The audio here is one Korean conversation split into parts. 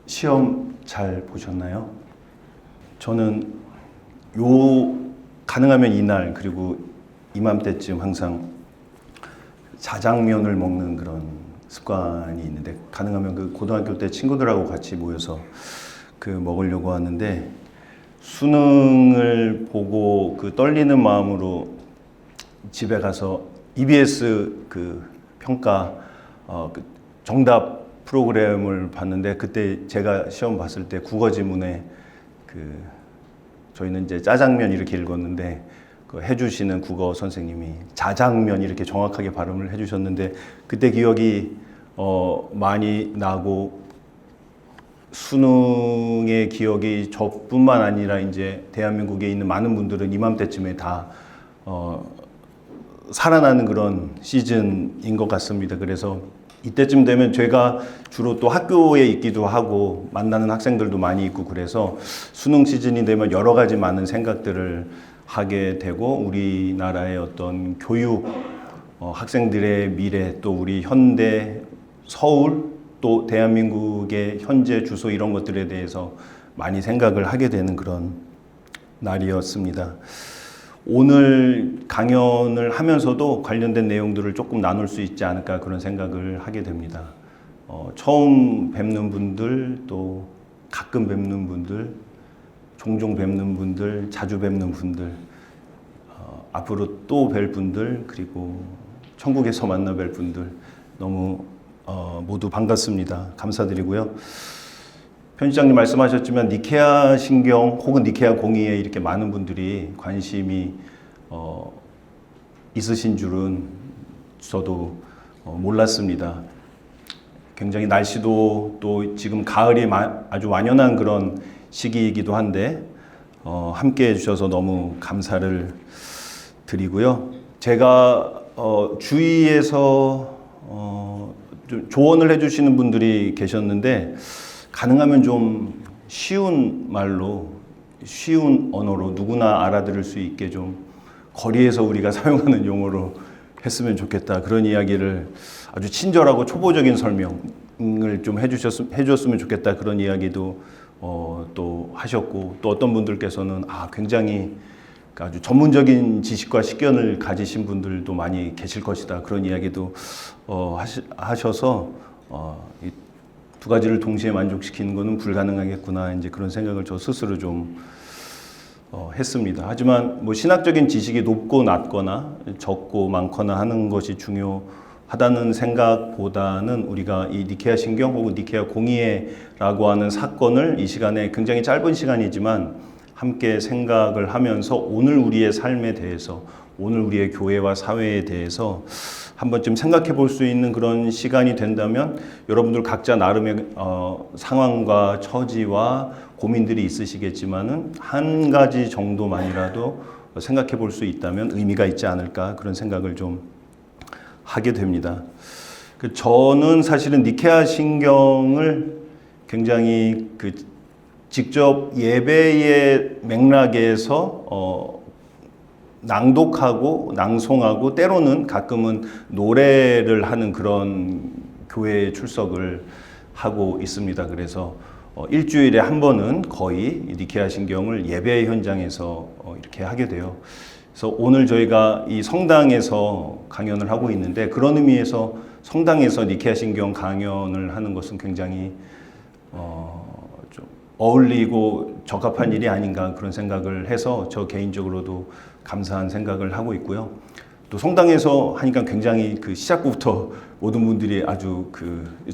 시험 잘 보셨나요? 저는 가능하면 이날 그리고 이맘때쯤 항상 자장면을 먹는 그런 습관이 있는데, 가능하면 그 고등학교 때 친구들하고 같이 모여서 먹으려고 하는데, 수능을 보고 그 떨리는 마음으로 집에 가서 EBS 평가 정답 프로그램을 봤는데, 그때 제가 시험 봤을 때 국어 지문에 저희는 이제 짜장면 이렇게 읽었는데, 해주시는 국어 선생님이 자장면 이렇게 정확하게 발음을 해주셨는데, 그때 기억이 많이 나고, 수능의 기억이 저뿐만 아니라 이제 대한민국에 있는 많은 분들은 이맘때쯤에 다 살아나는 그런 시즌인 것 같습니다. 그래서 이때쯤 되면 제가 주로 또 학교에 있기도 하고 만나는 학생들도 많이 있고, 그래서 수능 시즌이 되면 여러 가지 많은 생각들을 하게 되고, 우리나라의 어떤 교육, 학생들의 미래, 또 우리 현대 서울, 또 대한민국의 현재 주소, 이런 것들에 대해서 많이 생각을 하게 되는 그런 날이었습니다. 오늘 강연을 하면서도 관련된 내용들을 조금 나눌 수 있지 않을까, 그런 생각을 하게 됩니다. 처음 뵙는 분들, 또 가끔 뵙는 분들, 종종 뵙는 분들, 자주 뵙는 분들, 앞으로 또 뵐 분들, 그리고 천국에서 만나 뵐 분들, 너무 모두 반갑습니다. 감사드리고요. 편집장님 말씀하셨지만 니케아 신경 혹은 니케아 공의에 이렇게 많은 분들이 관심이 있으신 줄은 저도 몰랐습니다. 굉장히 날씨도 또 지금 가을이 아주 완연한 그런 시기이기도 한데, 함께 해주셔서 너무 감사를 드리고요. 제가 주위에서 좀 조언을 해주시는 분들이 계셨는데, 가능하면 좀 쉬운 말로, 쉬운 언어로 누구나 알아들을 수 있게 좀 거리에서 우리가 사용하는 용어로 했으면 좋겠다, 그런 이야기를, 아주 친절하고 초보적인 설명을 좀 해주셨으면 좋겠다, 그런 이야기도 또 하셨고, 또 어떤 분들께서는 굉장히 아주 전문적인 지식과 식견을 가지신 분들도 많이 계실 것이다, 그런 이야기도 하셔서 이 두 가지를 동시에 만족시키는 것은 불가능하겠구나, 이제 그런 생각을 저 스스로 좀 했습니다. 하지만 신학적인 지식이 높고 낮거나 적고 많거나 하는 것이 중요하다는 생각보다는, 우리가 이 니케아 신경 혹은 니케아 공의회라고 하는 사건을 이 시간에, 굉장히 짧은 시간이지만 함께 생각을 하면서 오늘 우리의 삶에 대해서, 오늘 우리의 교회와 사회에 대해서 한 번쯤 생각해 볼 수 있는 그런 시간이 된다면, 여러분들 각자 나름의 상황과 처지와 고민들이 있으시겠지만은 한 가지 정도만이라도 생각해 볼 수 있다면 의미가 있지 않을까, 그런 생각을 좀 하게 됩니다. 저는 사실은 니케아 신경을 굉장히 직접 예배의 맥락에서 낭독하고 낭송하고, 때로는 가끔은 노래를 하는 그런 교회에 출석을 하고 있습니다. 그래서 일주일에 한 번은 거의 니케아 신경을 예배 현장에서 이렇게 하게 돼요. 그래서 오늘 저희가 이 성당에서 강연을 하고 있는데, 그런 의미에서 성당에서 니케아 신경 강연을 하는 것은 굉장히 좀 어울리고 적합한 일이 아닌가, 그런 생각을 해서 저 개인적으로도 감사한 생각을 하고 있고요. 또 성당에서 하니까 굉장히 시작부터 모든 분들이 아주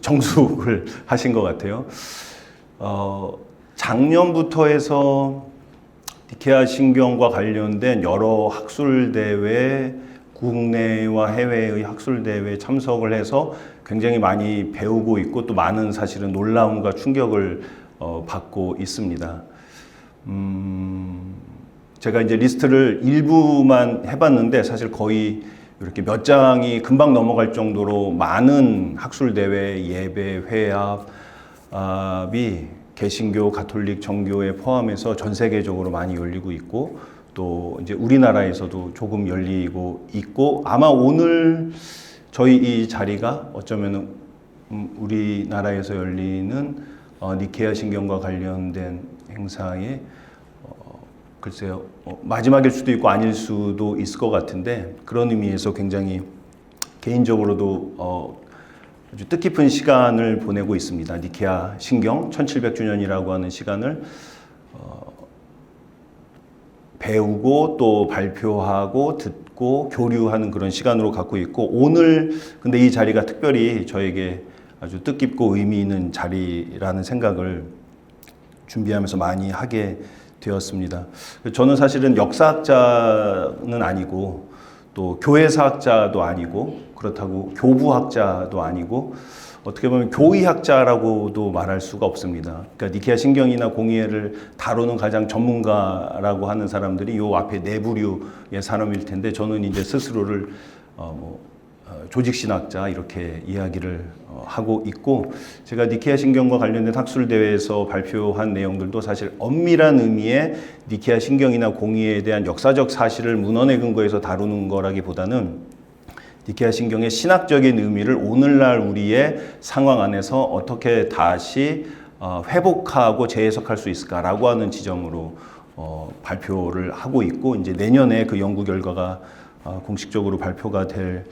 정숙을 하신 것 같아요. 작년부터 해서 니케아 신경과 관련된 여러 학술대회, 국내와 해외의 학술대회에 참석을 해서 굉장히 많이 배우고 있고, 또 많은 사실은 놀라움과 충격을 받고 있습니다. 제가 이제 리스트를 일부만 해봤는데, 사실 거의 이렇게 몇 장이 금방 넘어갈 정도로 많은 학술대회, 예배, 회합이 개신교, 가톨릭, 정교회 포함해서 전 세계적으로 많이 열리고 있고, 또 이제 우리나라에서도 조금 열리고 있고, 아마 오늘 저희 이 자리가 어쩌면은 우리나라에서 열리는 니케아 신경과 관련된 행사에 글쎄요, 마지막일 수도 있고 아닐 수도 있을 것 같은데, 그런 의미에서 굉장히 개인적으로도 아주 뜻깊은 시간을 보내고 있습니다. 니케아 신경 1700주년이라고 하는 시간을 배우고 또 발표하고 듣고 교류하는 그런 시간으로 갖고 있고, 오늘 근데 이 자리가 특별히 저에게 아주 뜻깊고 의미 있는 자리라는 생각을 준비하면서 많이 하게 되었습니다. 저는 사실은 역사학자는 아니고 또 교회사학자도 아니고 그렇다고 교부학자도 아니고 어떻게 보면 교의학자라고도 말할 수가 없습니다. 그러니까 니케아 신경이나 공의회를 다루는 가장 전문가라고 하는 사람들이 요 앞에 네 부류의 사람일 텐데, 저는 이제 스스로를 조직신학자 이렇게 이야기를 하고 있고, 제가 니케아 신경과 관련된 학술대회에서 발표한 내용들도 사실 엄밀한 의미의 니케아 신경이나 공의회에 대한 역사적 사실을 문헌에 근거해서 다루는 거라기보다는 니케아 신경의 신학적인 의미를 오늘날 우리의 상황 안에서 어떻게 다시 회복하고 재해석할 수 있을까라고 하는 지점으로 발표를 하고 있고, 이제 내년에 그 연구 결과가 공식적으로 발표가 될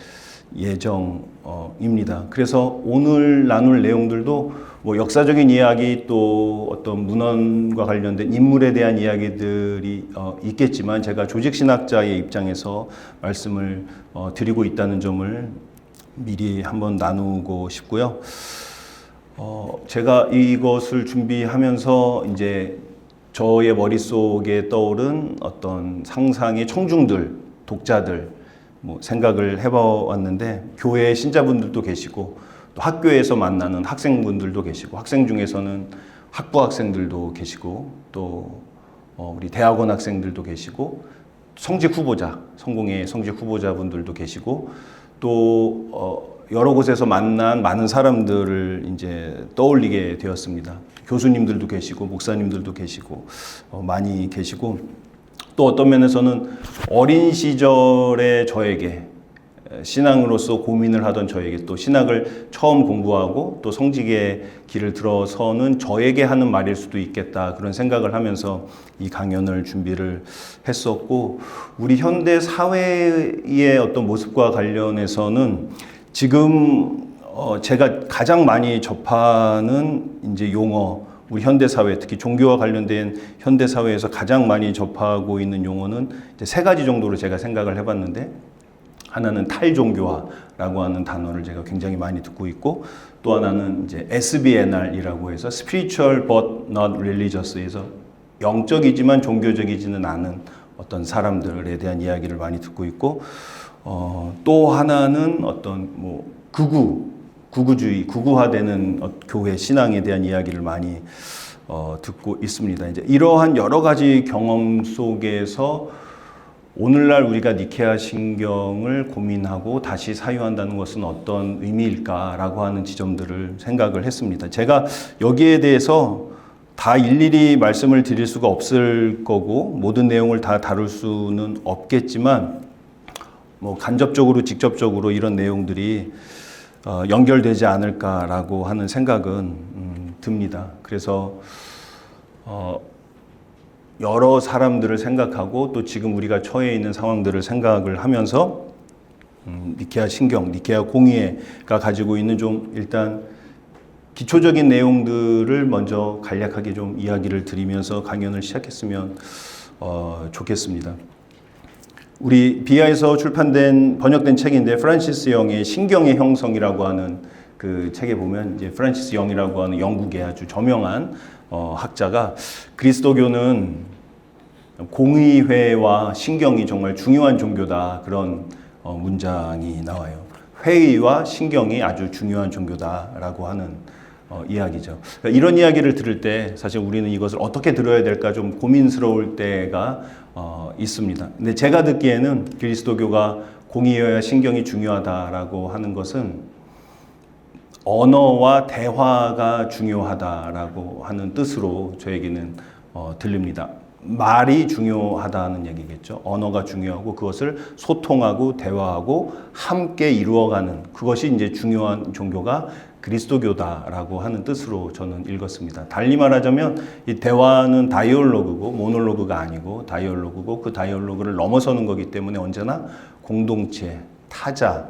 예정입니다. 그래서 오늘 나눌 내용들도 뭐 역사적인 이야기 또 어떤 문헌과 관련된 인물에 대한 이야기들이 있겠지만, 제가 조직신학자의 입장에서 말씀을 드리고 있다는 점을 미리 한번 나누고 싶고요. 제가 이것을 준비하면서 이제 저의 머릿속에 떠오른 어떤 상상의 청중들, 독자들 뭐 생각을 해봤는데, 교회 신자분들도 계시고 또 학교에서 만나는 학생분들도 계시고, 학생 중에서는 학부 학생들도 계시고 또 우리 대학원 학생들도 계시고, 성직 후보자, 성공의 성직 후보자분들도 계시고, 또 여러 곳에서 만난 많은 사람들을 이제 떠올리게 되었습니다. 교수님들도 계시고 목사님들도 계시고 많이 계시고, 또 어떤 면에서는 어린 시절의 저에게, 신앙으로서 고민을 하던 저에게, 또 신학을 처음 공부하고 또 성직의 길을 들어서는 저에게 하는 말일 수도 있겠다, 그런 생각을 하면서 이 강연을 준비를 했었고, 우리 현대 사회의 어떤 모습과 관련해서는 지금 제가 가장 많이 접하는 이제 용어, 우리 현대사회, 특히 종교와 관련된 현대사회에서 가장 많이 접하고 있는 용어는 이제 세 가지 정도로 제가 생각을 해봤는데, 하나는 탈종교화라고 하는 단어를 제가 굉장히 많이 듣고 있고, 또 하나는 이제 SBNR이라고 해서 Spiritual but not Religious에서 영적이지만 종교적이지는 않은 어떤 사람들에 대한 이야기를 많이 듣고 있고, 또 하나는 어떤 뭐 구구주의, 구구화되는 교회 신앙에 대한 이야기를 많이 듣고 있습니다. 이제 이러한 여러 가지 경험 속에서 오늘날 우리가 니케아 신경을 고민하고 다시 사유한다는 것은 어떤 의미일까라고 하는 지점들을 생각을 했습니다. 제가 여기에 대해서 다 일일이 말씀을 드릴 수가 없을 거고 모든 내용을 다 다룰 수는 없겠지만, 뭐 간접적으로 직접적으로 이런 내용들이 연결되지 않을까라고 하는 생각은 듭니다. 그래서 여러 사람들을 생각하고 또 지금 우리가 처해 있는 상황들을 생각을 하면서 니케아 신경, 니케아 공의회가 가지고 있는 좀 일단 기초적인 내용들을 먼저 간략하게 좀 이야기를 드리면서 강연을 시작했으면 좋겠습니다. 우리 비아에서 출판된 번역된 책인데, 프란시스 영의 신경의 형성이라고 하는 그 책에 보면 이제 프란시스 영이라고 하는 영국의 아주 저명한 학자가 그리스도교는 공의회와 신경이 정말 중요한 종교다, 그런 문장이 나와요. 회의와 신경이 아주 중요한 종교다라고 하는 이야기죠. 그러니까 이런 이야기를 들을 때 사실 우리는 이것을 어떻게 들어야 될까 좀 고민스러울 때가 있습니다. 근데 제가 듣기에는 그리스도교가 공의회와 신경이 중요하다라고 하는 것은 언어와 대화가 중요하다라고 하는 뜻으로 저에게는 들립니다. 말이 중요하다는 얘기겠죠. 언어가 중요하고 그것을 소통하고 대화하고 함께 이루어가는, 그것이 이제 중요한 종교가 그리스도교다라고 하는 뜻으로 저는 읽었습니다. 달리 말하자면 이 대화는 다이얼로그고 모놀로그가 아니고 다이얼로그고 그 다이얼로그를 넘어서는 거기 때문에 언제나 공동체, 타자,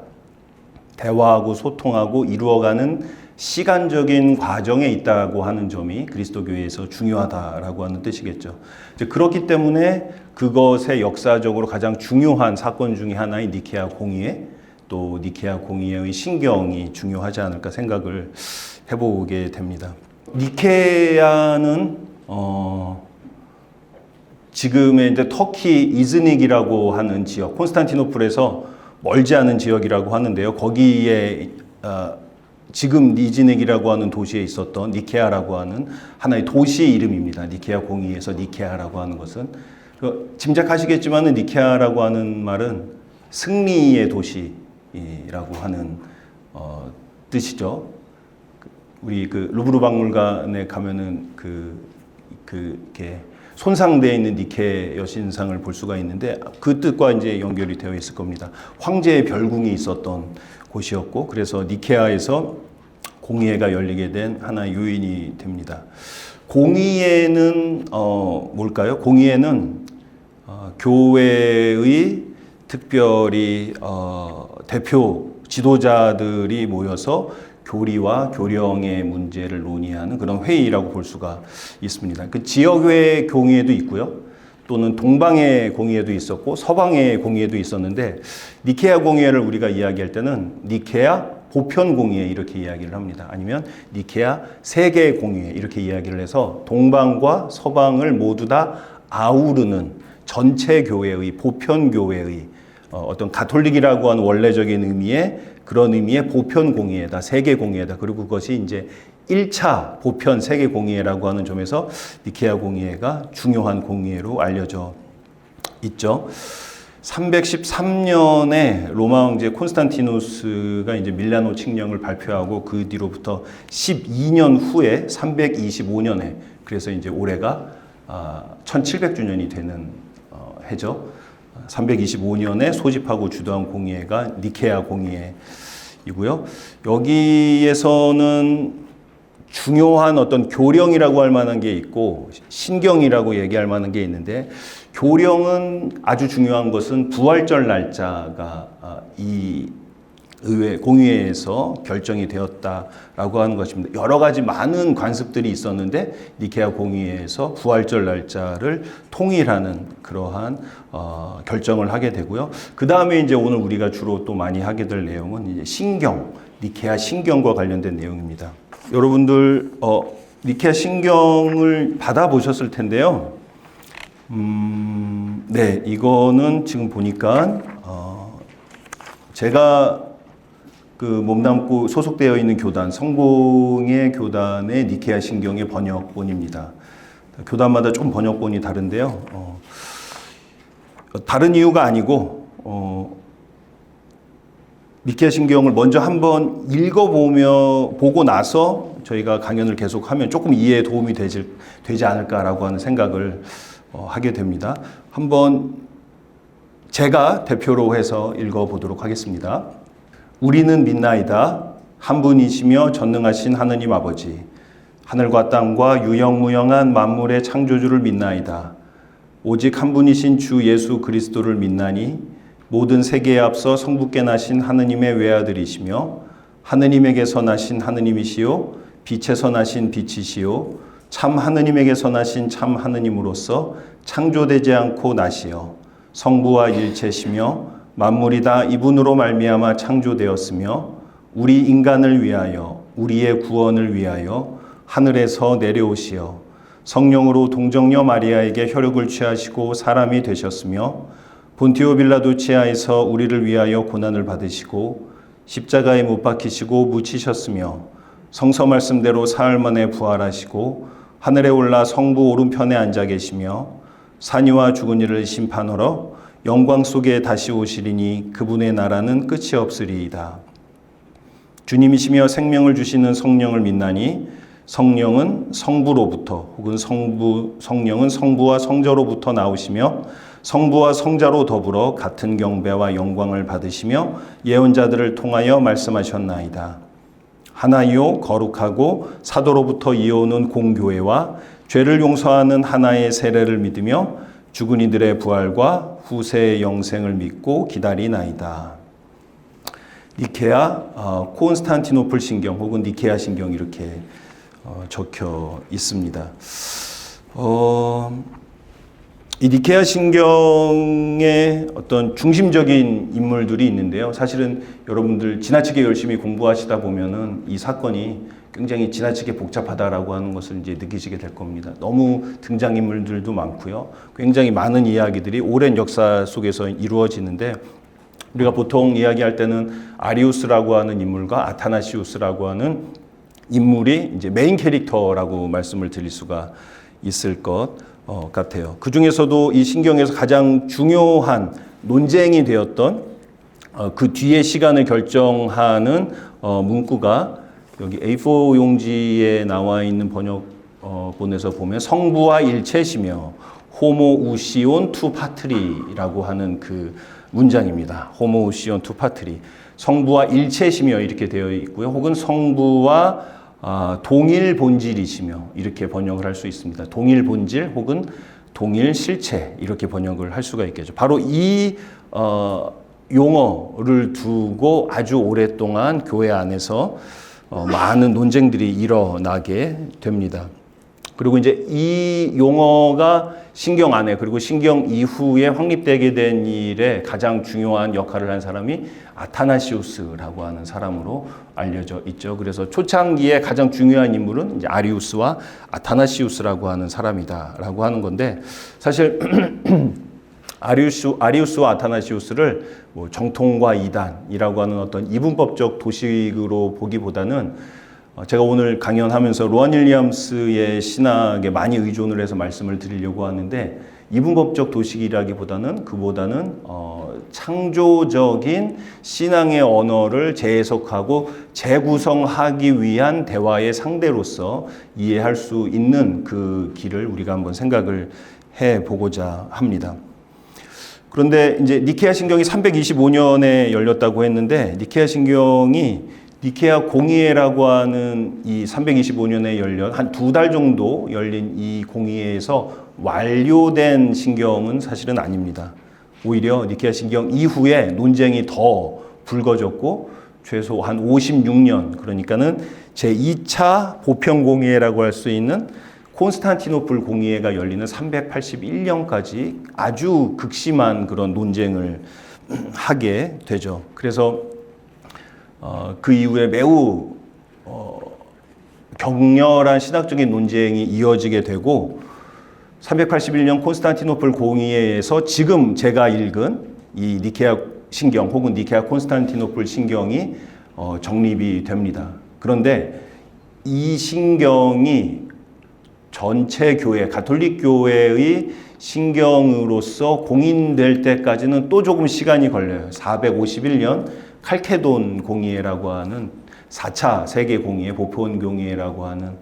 대화하고 소통하고 이루어가는 시간적인 과정에 있다고 하는 점이 그리스도교에서 중요하다라고 하는 뜻이겠죠. 이제 그렇기 때문에 그것의 역사적으로 가장 중요한 사건 중에 하나인 니케아 공의회, 또 니케아 공의회의 신경이 중요하지 않을까 생각을 해보게 됩니다. 니케아는 지금의 이제 터키 이즈닉이라고 하는 지역, 콘스탄티노플에서 멀지 않은 지역이라고 하는데요. 거기에 지금 이즈닉이라고 하는 도시에 있었던 니케아라고 하는 하나의 도시 이름입니다. 니케아 공의회에서 니케아라고 하는 것은 짐작하시겠지만 니케아라고 하는 말은 승리의 도시라고 하는 뜻이죠. 우리 그 루브르 박물관에 가면은 이렇게 손상되어 있는 니케 여신상을 볼 수가 있는데 그 뜻과 이제 연결이 되어 있을 겁니다. 황제의 별궁이 있었던 곳이었고 그래서 니케아에서 공의회가 열리게 된 하나의 요인이 됩니다. 공의회는 뭘까요? 공의회는 교회의 특별히 대표 지도자들이 모여서 교리와 교령의 문제를 논의하는 그런 회의라고 볼 수가 있습니다. 그 지역회 공의회도 있고요. 또는 동방의 공의회도 있었고 서방의 공의회도 있었는데 니케아 공의회를 우리가 이야기할 때는 니케아 보편 공의회 이렇게 이야기를 합니다. 아니면 니케아 세계 공의회 이렇게 이야기를 해서 동방과 서방을 모두 다 아우르는 전체 교회의 보편 교회의 어떤 가톨릭이라고 하는 원래적인 의미의 그런 의미의 보편 공의회다, 세계 공의회다. 그리고 그것이 이제 1차 보편 세계 공의회라고 하는 점에서 니케아 공의회가 중요한 공의회로 알려져 있죠. 313년에 로마 황제 콘스탄티누스가 이제 밀라노 칙령을 발표하고 그 뒤로부터 12년 후에 325년에 그래서 이제 올해가 1700주년이 되는 해죠. 325년에 소집하고 주도한 공의회가 니케아 공의회이고요. 여기에서는 중요한 어떤 교령이라고 할 만한 게 있고 신경이라고 얘기할 만한 게 있는데 교령은 아주 중요한 것은 부활절 날짜가 이 공의회에서 결정이 되었다라고 하는 것입니다. 여러 가지 많은 관습들이 있었는데 니케아 공의회에서 부활절 날짜를 통일하는 그러한 결정을 하게 되고요. 그 다음에 이제 오늘 우리가 주로 또 많이 하게 될 내용은 이제 신경, 니케아 신경과 관련된 내용입니다. 여러분들 니케아 신경을 받아보셨을 텐데요. 네, 이거는 지금 보니까 제가 그 몸담고 소속되어 있는 교단, 성공의 교단의 니케아 신경의 번역본입니다. 교단마다 좀 번역본이 다른데요. 다른 이유가 아니고 니케아 신경을 먼저 한번 보고 나서 저희가 강연을 계속하면 조금 이해에 도움이 되지 않을까라고 하는 생각을 하게 됩니다. 한번 제가 대표로 해서 읽어보도록 하겠습니다. 우리는 믿나이다. 한 분이시며 전능하신 하느님 아버지, 하늘과 땅과 유영무영한 만물의 창조주를 믿나이다. 오직 한 분이신 주 예수 그리스도를 믿나니 모든 세계에 앞서 성부께 나신 하느님의 외아들이시며 하느님에게서 나신 하느님이시요 빛에서 나신 빛이시요 참 하느님에게서 나신 참 하느님으로서 창조되지 않고 나시어 성부와 일체시며 만물이 다 이분으로 말미암아 창조되었으며 우리 인간을 위하여 우리의 구원을 위하여 하늘에서 내려오시어 성령으로 동정녀 마리아에게 혈육을 취하시고 사람이 되셨으며 본티오 빌라도 치하에서 우리를 위하여 고난을 받으시고 십자가에 못 박히시고 묻히셨으며 성서 말씀대로 사흘 만에 부활하시고 하늘에 올라 성부 오른편에 앉아 계시며 산이와 죽은 이를 심판하러 영광 속에 다시 오시리니 그분의 나라는 끝이 없으리이다. 주님이시며 생명을 주시는 성령을 믿나니 성령은 성부로부터 혹은 성령은 성부와 성자로부터 나오시며 성부와 성자로 더불어 같은 경배와 영광을 받으시며 예언자들을 통하여 말씀하셨나이다. 하나이요 거룩하고 사도로부터 이어오는 공교회와 죄를 용서하는 하나의 세례를 믿으며 죽은 이들의 부활과 후세의 영생을 믿고 기다리나이다. 니케아 콘스탄티노플 신경 혹은 니케아 신경 이렇게 적혀 있습니다. 이 니케아 신경의 어떤 중심적인 인물들이 있는데요. 사실은 여러분들 지나치게 열심히 공부하시다 보면은 이 사건이 굉장히 지나치게 복잡하다라고 하는 것을 이제 느끼시게 될 겁니다. 너무 등장인물들도 많고요. 굉장히 많은 이야기들이 오랜 역사 속에서 이루어지는데 우리가 보통 이야기할 때는 아리우스라고 하는 인물과 아타나시우스라고 하는 인물이 이제 메인 캐릭터라고 말씀을 드릴 수가 있을 것 같아요. 그 중에서도 이 신경에서 가장 중요한 논쟁이 되었던 그 뒤의 시간을 결정하는 문구가 여기 A4 용지에 나와 있는 번역본에서 보면 성부와 일체시며 호모우시온 투 파트리라고 하는 그 문장입니다. 호모우시온 투 파트리. 성부와 일체시며 이렇게 되어 있고요. 혹은 성부와 동일 본질이시며 이렇게 번역을 할 수 있습니다. 동일 본질 혹은 동일 실체 이렇게 번역을 할 수가 있겠죠. 바로 이 용어를 두고 아주 오랫동안 교회 안에서 많은 논쟁들이 일어나게 됩니다. 그리고 이제 이 용어가 신경 안에 그리고 신경 이후에 확립되게 된 일에 가장 중요한 역할을 한 사람이 아타나시우스라고 하는 사람으로 알려져 있죠. 그래서 초창기에 가장 중요한 인물은 이제 아리우스와 아타나시우스라고 하는 사람이다라고 하는 건데 사실 아리우스와 아타나시우스를 뭐 정통과 이단이라고 하는 어떤 이분법적 도식으로 보기보다는 제가 오늘 강연하면서 로안 윌리엄스의 신학에 많이 의존을 해서 말씀을 드리려고 하는데 이분법적 도식이라기보다는 그보다는 창조적인 신앙의 언어를 재해석하고 재구성하기 위한 대화의 상대로서 이해할 수 있는 그 길을 우리가 한번 생각을 해보고자 합니다. 그런데 이제 니케아 신경이 325년에 열렸다고 했는데 니케아 신경이 니케아 공의회라고 하는 이 325년에 열린 한 2달 정도 열린 이 공의회에서 완료된 신경은 사실은 아닙니다. 오히려 니케아 신경 이후에 논쟁이 더 불거졌고 최소 한 56년 그러니까는 제2차 보편 공의회라고 할 수 있는 콘스탄티노플 공의회가 열리는 381년까지 아주 극심한 그런 논쟁을 하게 되죠. 그래서 그 이후에 매우 격렬한 신학적인 논쟁이 이어지게 되고 381년 콘스탄티노플 공의회에서 지금 제가 읽은 이 니케아 신경 혹은 니케아 콘스탄티노플 신경이 정립이 됩니다. 그런데 이 신경이 전체 교회, 가톨릭 교회의 신경으로서 공인될 때까지는 또 조금 시간이 걸려요. 451년 칼케돈 공의회라고 하는 4차 세계 공의회, 보폰 공의회라고 하는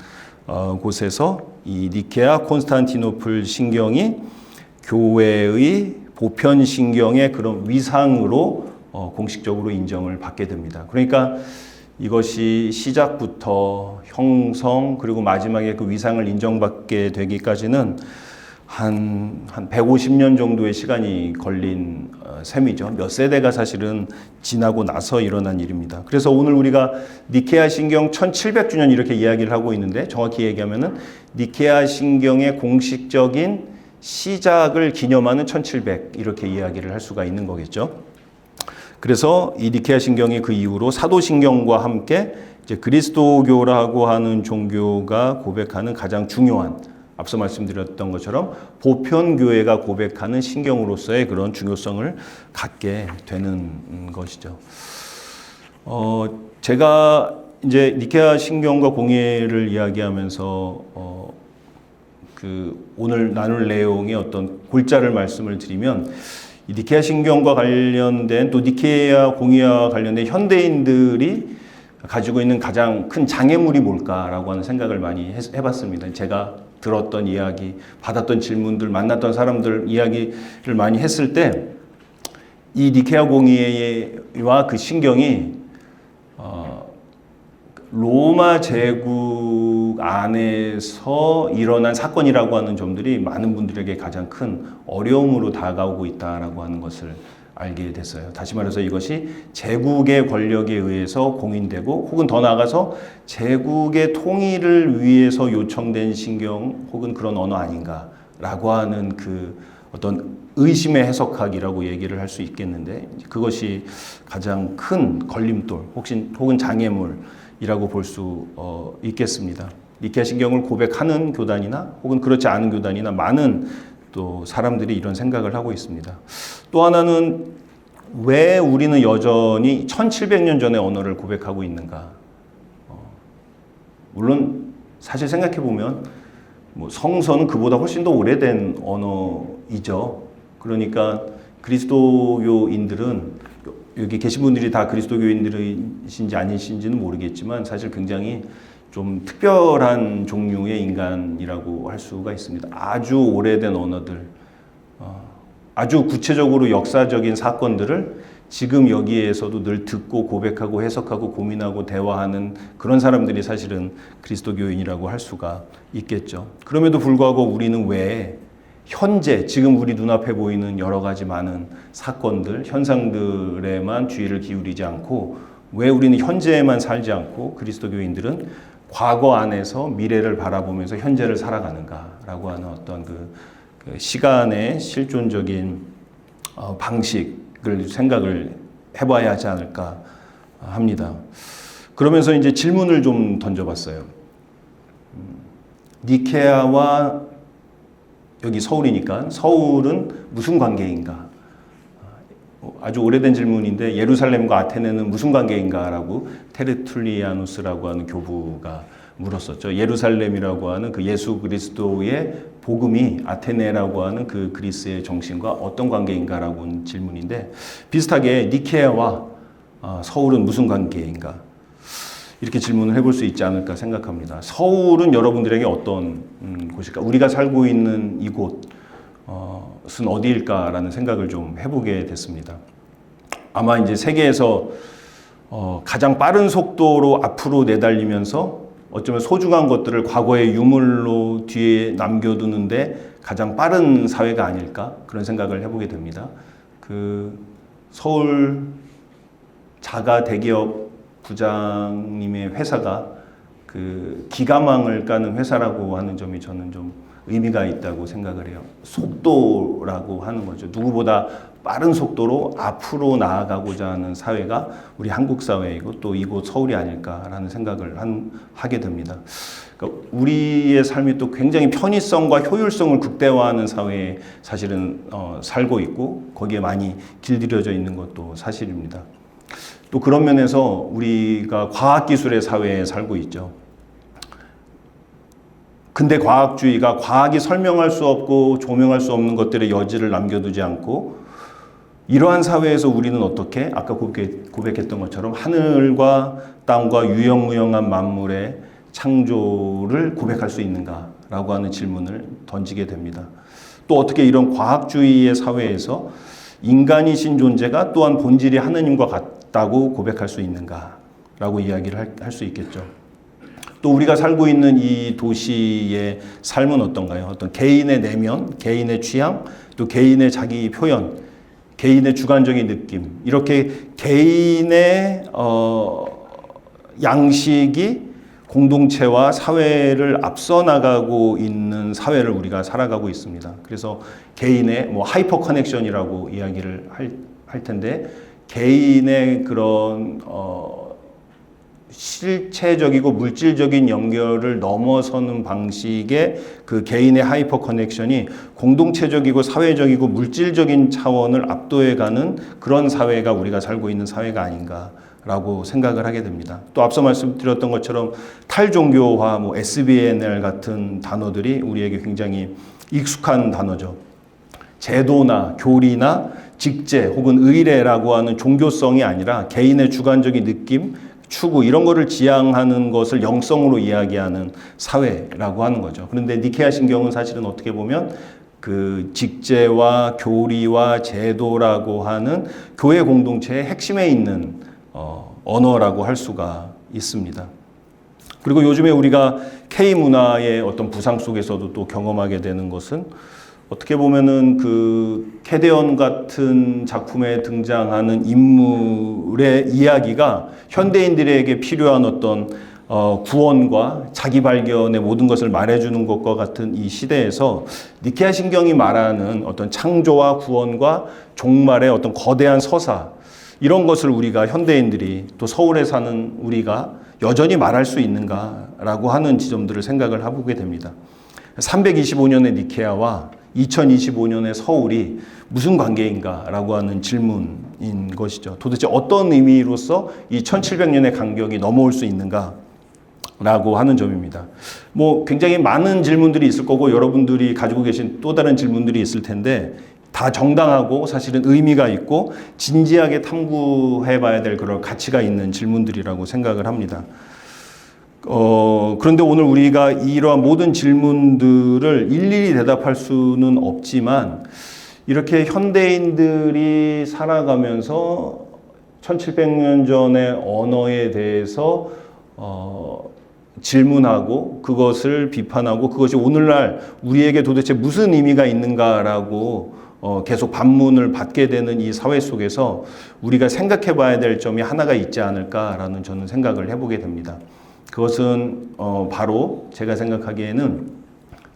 곳에서 이 니케아 콘스탄티노플 신경이 교회의 보편 신경의 그런 위상으로 공식적으로 인정을 받게 됩니다. 그러니까 이것이 시작부터 형성 그리고 마지막에 그 위상을 인정받게 되기까지는 한 150년 정도의 시간이 걸린 셈이죠. 몇 세대가 사실은 지나고 나서 일어난 일입니다. 그래서 오늘 우리가 니케아 신경 1700주년 이렇게 이야기를 하고 있는데 정확히 얘기하면은 니케아 신경의 공식적인 시작을 기념하는 1700 이렇게 이야기를 할 수가 있는 거겠죠. 그래서 이 니케아 신경이 그 이후로 사도신경과 함께 이제 그리스도교라고 하는 종교가 고백하는 가장 중요한 앞서 말씀드렸던 것처럼 보편교회가 고백하는 신경으로서의 그런 중요성을 갖게 되는 것이죠. 제가 이제 니케아 신경과 공의회를 이야기하면서 오늘 나눌 내용의 어떤 골자를 말씀을 드리면 이 니케아 신경과 관련된 또 니케아 공의회와 관련된 현대인들이 가지고 있는 가장 큰 장애물이 뭘까라고 하는 생각을 많이 해봤습니다. 제가 들었던 이야기, 받았던 질문들, 만났던 사람들 이야기를 많이 했을 때 이 니케아 공의회와 그 신경이 로마 제국 안에서 일어난 사건이라고 하는 점들이 많은 분들에게 가장 큰 어려움으로 다가오고 있다라고 하는 것을 알게 됐어요. 다시 말해서 이것이 제국의 권력에 의해서 공인되고 혹은 더 나아가서 제국의 통일을 위해서 요청된 신경 혹은 그런 언어 아닌가라고 하는 그 어떤 의심의 해석학이라고 얘기를 할 수 있겠는데, 그것이 가장 큰 걸림돌 혹은 장애물이라고 볼 수 있겠습니다. 니케아 신경을 고백하는 교단이나 혹은 그렇지 않은 교단이나 많은 또 사람들이 이런 생각을 하고 있습니다. 또 하나는 왜 우리는 여전히 1700년 전의 언어를 고백하고 있는가? 물론 사실 생각해 보면 성서는 그보다 훨씬 더 오래된 언어이죠. 그러니까 그리스도교인들은, 여기 계신 분들이 다 그리스도교인들이신지 아니신지는 모르겠지만 사실 굉장히 좀 특별한 종류의 인간이라고 할 수가 있습니다. 아주 오래된 언어들, 아주 구체적으로 역사적인 사건들을 지금 여기에서도 늘 듣고 고백하고 해석하고 고민하고 대화하는 그런 사람들이 사실은 그리스도교인이라고 할 수가 있겠죠. 그럼에도 불구하고 우리는 왜 현재 지금 우리 눈앞에 보이는 여러 가지 많은 사건들, 현상들에만 주의를 기울이지 않고, 왜 우리는 현재에만 살지 않고 그리스도교인들은 과거 안에서 미래를 바라보면서 현재를 살아가는가라고 하는 어떤 그 시간의 실존적인 방식을 생각을 해봐야 하지 않을까 합니다. 그러면서 이제 질문을 좀 던져봤어요. 니케아와 여기 서울이니까 서울은 무슨 관계인가? 아주 오래된 질문인데, 예루살렘과 아테네는 무슨 관계인가라고 테르툴리아누스라고 하는 교부가 물었었죠. 예루살렘이라고 하는 그 예수 그리스도의 복음이 아테네라고 하는 그 그리스의 정신과 어떤 관계인가라고 하는 질문인데, 비슷하게 니케아와 서울은 무슨 관계인가? 이렇게 질문을 해볼 수 있지 않을까 생각합니다. 서울은 여러분들에게 어떤 곳일까? 우리가 살고 있는 이곳은 어디일까라는 생각을 좀 해보게 됐습니다. 아마 이제 세계에서 가장 빠른 속도로 앞으로 내달리면서 어쩌면 소중한 것들을 과거의 유물로 뒤에 남겨두는데 가장 빠른 사회가 아닐까, 그런 생각을 해보게 됩니다. 그 서울 자가 대기업 부장님의 회사가 그 기가망을 까는 회사라고 하는 점이 저는 좀 의미가 있다고 생각을 해요. 속도라고 하는 거죠. 누구보다 빠른 속도로 앞으로 나아가고자 하는 사회가 우리 한국 사회이고 또 이곳 서울이 아닐까라는 생각을 하게 됩니다. 그러니까 우리의 삶이 또 굉장히 편의성과 효율성을 극대화하는 사회에 사실은 살고 있고, 거기에 많이 길들여져 있는 것도 사실입니다. 또 그런 면에서 우리가 과학기술의 사회에 살고 있죠. 근대 과학주의가 과학이 설명할 수 없고 조명할 수 없는 것들의 여지를 남겨두지 않고, 이러한 사회에서 우리는 어떻게 아까 고백했던 것처럼 하늘과 땅과 유영무영한 만물의 창조를 고백할 수 있는가라고 하는 질문을 던지게 됩니다. 또 어떻게 이런 과학주의의 사회에서 인간이신 존재가 또한 본질이 하느님과 같다고 고백할 수 있는가라고 이야기를 할 수 있겠죠. 또 우리가 살고 있는 이 도시의 삶은 어떤가요? 어떤 개인의 내면, 개인의 취향, 또 개인의 자기 표현, 개인의 주관적인 느낌, 이렇게 개인의 양식이 공동체와 사회를 앞서 나가고 있는 사회를 우리가 살아가고 있습니다. 그래서 개인의 하이퍼 커넥션이라고 이야기를 할 텐데, 개인의 그런 실체적이고 물질적인 연결을 넘어서는 방식의 그 개인의 하이퍼 커넥션이 공동체적이고 사회적이고 물질적인 차원을 압도해가는 그런 사회가 우리가 살고 있는 사회가 아닌가라고 생각을 하게 됩니다. 또 앞서 말씀드렸던 것처럼 탈종교화, SBNR 같은 단어들이 우리에게 굉장히 익숙한 단어죠. 제도나 교리나 직제 혹은 의례라고 하는 종교성이 아니라 개인의 주관적인 느낌, 추구, 이런 거를 지향하는 것을 영성으로 이야기하는 사회라고 하는 거죠. 그런데 니케아 신경은 사실은 어떻게 보면 그 직제와 교리와 제도라고 하는 교회 공동체의 핵심에 있는 언어라고 할 수가 있습니다. 그리고 요즘에 우리가 K문화의 어떤 부상 속에서도 또 경험하게 되는 것은 어떻게 보면은 그 캐대언 같은 작품에 등장하는 인물의 이야기가 현대인들에게 필요한 어떤 구원과 자기 발견의 모든 것을 말해주는 것과 같은 이 시대에서 니케아 신경이 말하는 어떤 창조와 구원과 종말의 어떤 거대한 서사, 이런 것을 우리가 현대인들이 또 서울에 사는 우리가 여전히 말할 수 있는가라고 하는 지점들을 생각을 해보게 됩니다. 325년의 니케아와 2025년의 서울이 무슨 관계인가라고 하는 질문인 것이죠. 도대체 어떤 의미로서 이 1700년의 간격이 넘어올 수 있는가라고 하는 점입니다. 뭐 굉장히 많은 질문들이 있을 거고 여러분들이 가지고 계신 또 다른 질문들이 있을 텐데 다 정당하고 사실은 의미가 있고 진지하게 탐구해 봐야 될 그런 가치가 있는 질문들이라고 생각을 합니다. 그런데 오늘 우리가 이러한 모든 질문들을 일일이 대답할 수는 없지만 이렇게 현대인들이 살아가면서 1700년 전의 언어에 대해서 질문하고 그것을 비판하고 그것이 오늘날 우리에게 도대체 무슨 의미가 있는가라고 계속 반문을 받게 되는 이 사회 속에서 우리가 생각해 봐야 될 점이 하나가 있지 않을까라는 저는 생각을 해보게 됩니다. 그것은 바로 제가 생각하기에는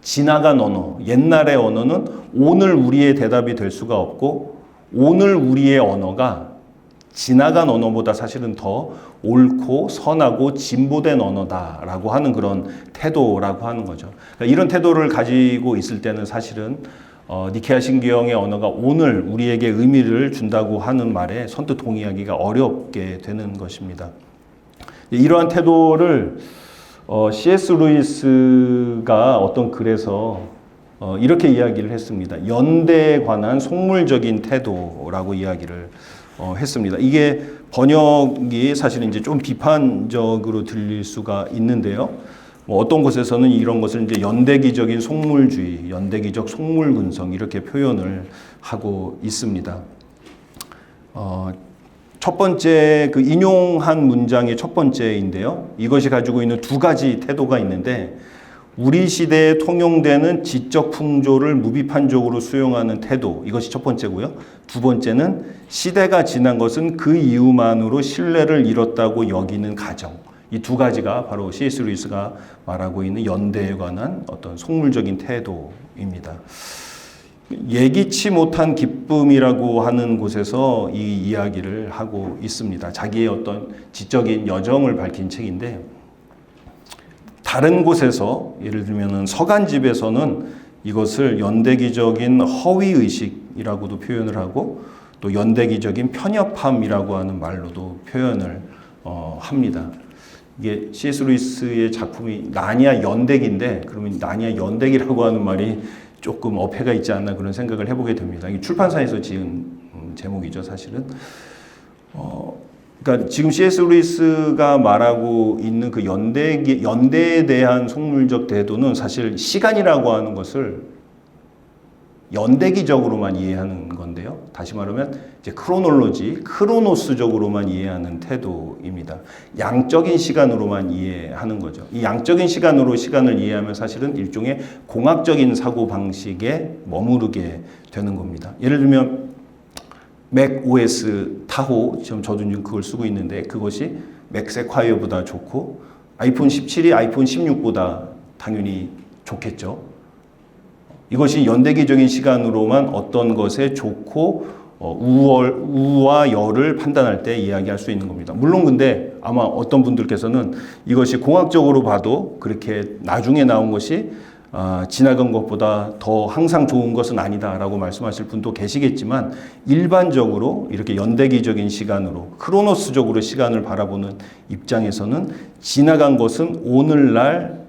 지나간 언어, 옛날의 언어는 오늘 우리의 대답이 될 수가 없고 오늘 우리의 언어가 지나간 언어보다 사실은 더 옳고 선하고 진보된 언어다라고 하는 그런 태도라고 하는 거죠. 그러니까 이런 태도를 가지고 있을 때는 사실은 니케아 신경의 언어가 오늘 우리에게 의미를 준다고 하는 말에 선뜻 동의하기가 어렵게 되는 것입니다. 이러한 태도를 C.S. 루이스가 어떤 글에서 이렇게 이야기를 했습니다. 연대에 관한 속물적인 태도라고 이야기를 했습니다. 이게 번역이 사실은 이제 좀 비판적으로 들릴 수가 있는데요. 뭐 어떤 곳에서는 이런 것을 이제 연대기적인 속물주의, 연대기적 속물근성 이렇게 표현을 하고 있습니다. 첫 번째 그 인용한 문장의 첫 번째인데요. 이것이 가지고 있는 두 가지 태도가 있는데 우리 시대에 통용되는 지적 풍조를 무비판적으로 수용하는 태도, 이것이 첫 번째고요. 두 번째는 시대가 지난 것은 그 이유만으로 신뢰를 잃었다고 여기는 가정. 이 두 가지가 바로 C.S. 루이스가 말하고 있는 연대에 관한 어떤 속물적인 태도입니다. 예기치 못한 기쁨이라고 하는 곳에서 이 이야기를 하고 있습니다. 자기의 어떤 지적인 여정을 밝힌 책인데 다른 곳에서 예를 들면 서간집에서는 이것을 연대기적인 허위의식이라고도 표현을 하고 또 연대기적인 편협함이라고 하는 말로도 표현을 합니다. 이게 C.S. 루이스의 작품이 나니아 연대기인데 그러면 나니아 연대기라고 하는 말이 조금 어폐가 있지 않나 그런 생각을 해보게 됩니다. 이 출판사에서 지은 제목이죠, 사실은. 그러니까 지금 C.S. 루이스가 말하고 있는 그 연대에 대한 속물적 태도는 사실 시간이라고 하는 것을 연대기적으로만 이해하는 건데요. 다시 말하면 이제 크로노스적으로만 이해하는 태도입니다. 양적인 시간으로만 이해하는 거죠. 이 양적인 시간으로 시간을 이해하면 사실은 일종의 공학적인 사고 방식에 머무르게 되는 겁니다. 예를 들면 맥 OS 타호, 지금 저도 지금 그걸 쓰고 있는데 그것이 맥 세콰이어보다 좋고 아이폰 17이 아이폰 16보다 당연히 좋겠죠. 이것이 연대기적인 시간으로만 어떤 것에 좋고 우와 열을 판단할 때 이야기할 수 있는 겁니다. 물론 근데 아마 어떤 분들께서는 이것이 공학적으로 봐도 그렇게 나중에 나온 것이 지나간 것보다 더 항상 좋은 것은 아니다라고 말씀하실 분도 계시겠지만 일반적으로 이렇게 연대기적인 시간으로 크로노스적으로 시간을 바라보는 입장에서는 지나간 것은 오늘날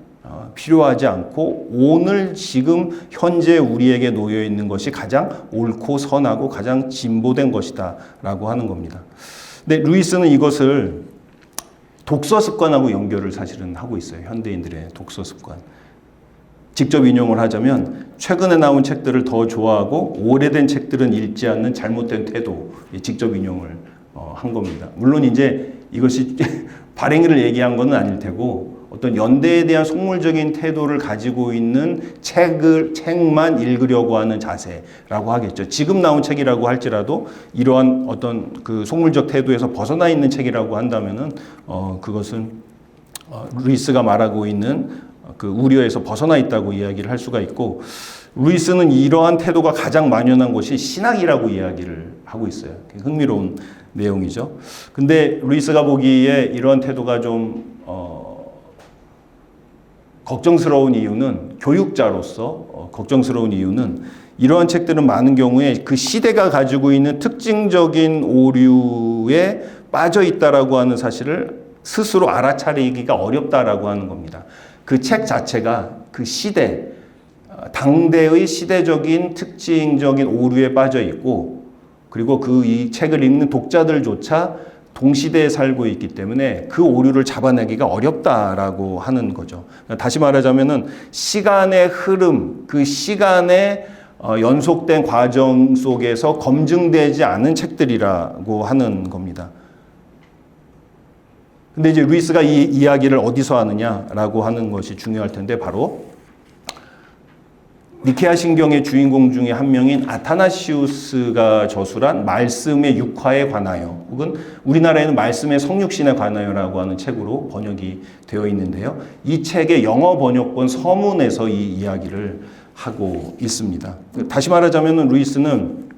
필요하지 않고 오늘 지금 현재 우리에게 놓여 있는 것이 가장 옳고 선하고 가장 진보된 것이다 라고 하는 겁니다. 근데 루이스는 이것을 독서 습관하고 연결을 사실은 하고 있어요. 현대인들의 독서 습관. 직접 인용을 하자면 최근에 나온 책들을 더 좋아하고 오래된 책들은 읽지 않는 잘못된 태도, 직접 인용을 한 겁니다. 물론 이제 이것이 발행일을 얘기한 건 아닐 테고 어떤 연대에 대한 속물적인 태도를 가지고 있는 책만 읽으려고 하는 자세라고 하겠죠. 지금 나온 책이라고 할지라도 이러한 어떤 그 속물적 태도에서 벗어나 있는 책이라고 한다면은 그것은 루이스가 말하고 있는 그 우려에서 벗어나 있다고 이야기를 할 수가 있고, 루이스는 이러한 태도가 가장 만연한 것이 신학이라고 이야기를 하고 있어요. 흥미로운 내용이죠. 근데 루이스가 보기에 이러한 태도가 좀 걱정스러운 이유는, 교육자로서 걱정스러운 이유는, 이러한 책들은 많은 경우에 그 시대가 가지고 있는 특징적인 오류에 빠져 있다라고 하는 사실을 스스로 알아차리기가 어렵다라고 하는 겁니다. 그 책 자체가 그 시대, 당대의 시대적인 특징적인 오류에 빠져 있고, 그리고 이 책을 읽는 독자들조차 동시대에 살고 있기 때문에 그 오류를 잡아내기가 어렵다라고 하는 거죠. 다시 말하자면은 시간의 흐름, 그 시간의 연속된 과정 속에서 검증되지 않은 책들이라고 하는 겁니다. 근데 이제 루이스가 이 이야기를 어디서 하느냐라고 하는 것이 중요할 텐데, 바로 니케아 신경의 주인공 중에 한 명인 아타나시우스가 저술한 말씀의 육화에 관하여, 혹은 우리나라에는 말씀의 성육신에 관하여라고 하는 책으로 번역이 되어 있는데요. 이 책의 영어 번역본 서문에서 이 이야기를 하고 있습니다. 다시 말하자면 루이스는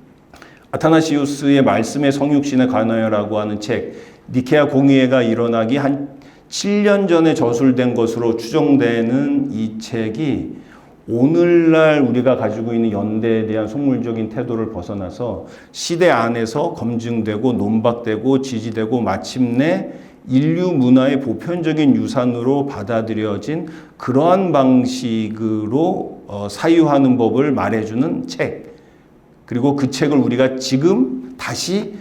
아타나시우스의 말씀의 성육신에 관하여라고 하는 책, 니케아 공의회가 일어나기 한 7년 전에 저술된 것으로 추정되는 이 책이 오늘날 우리가 가지고 있는 연대에 대한 속물적인 태도를 벗어나서 시대 안에서 검증되고 논박되고 지지되고 마침내 인류 문화의 보편적인 유산으로 받아들여진 그러한 방식으로 사유하는 법을 말해주는 책, 그리고 그 책을 우리가 지금 다시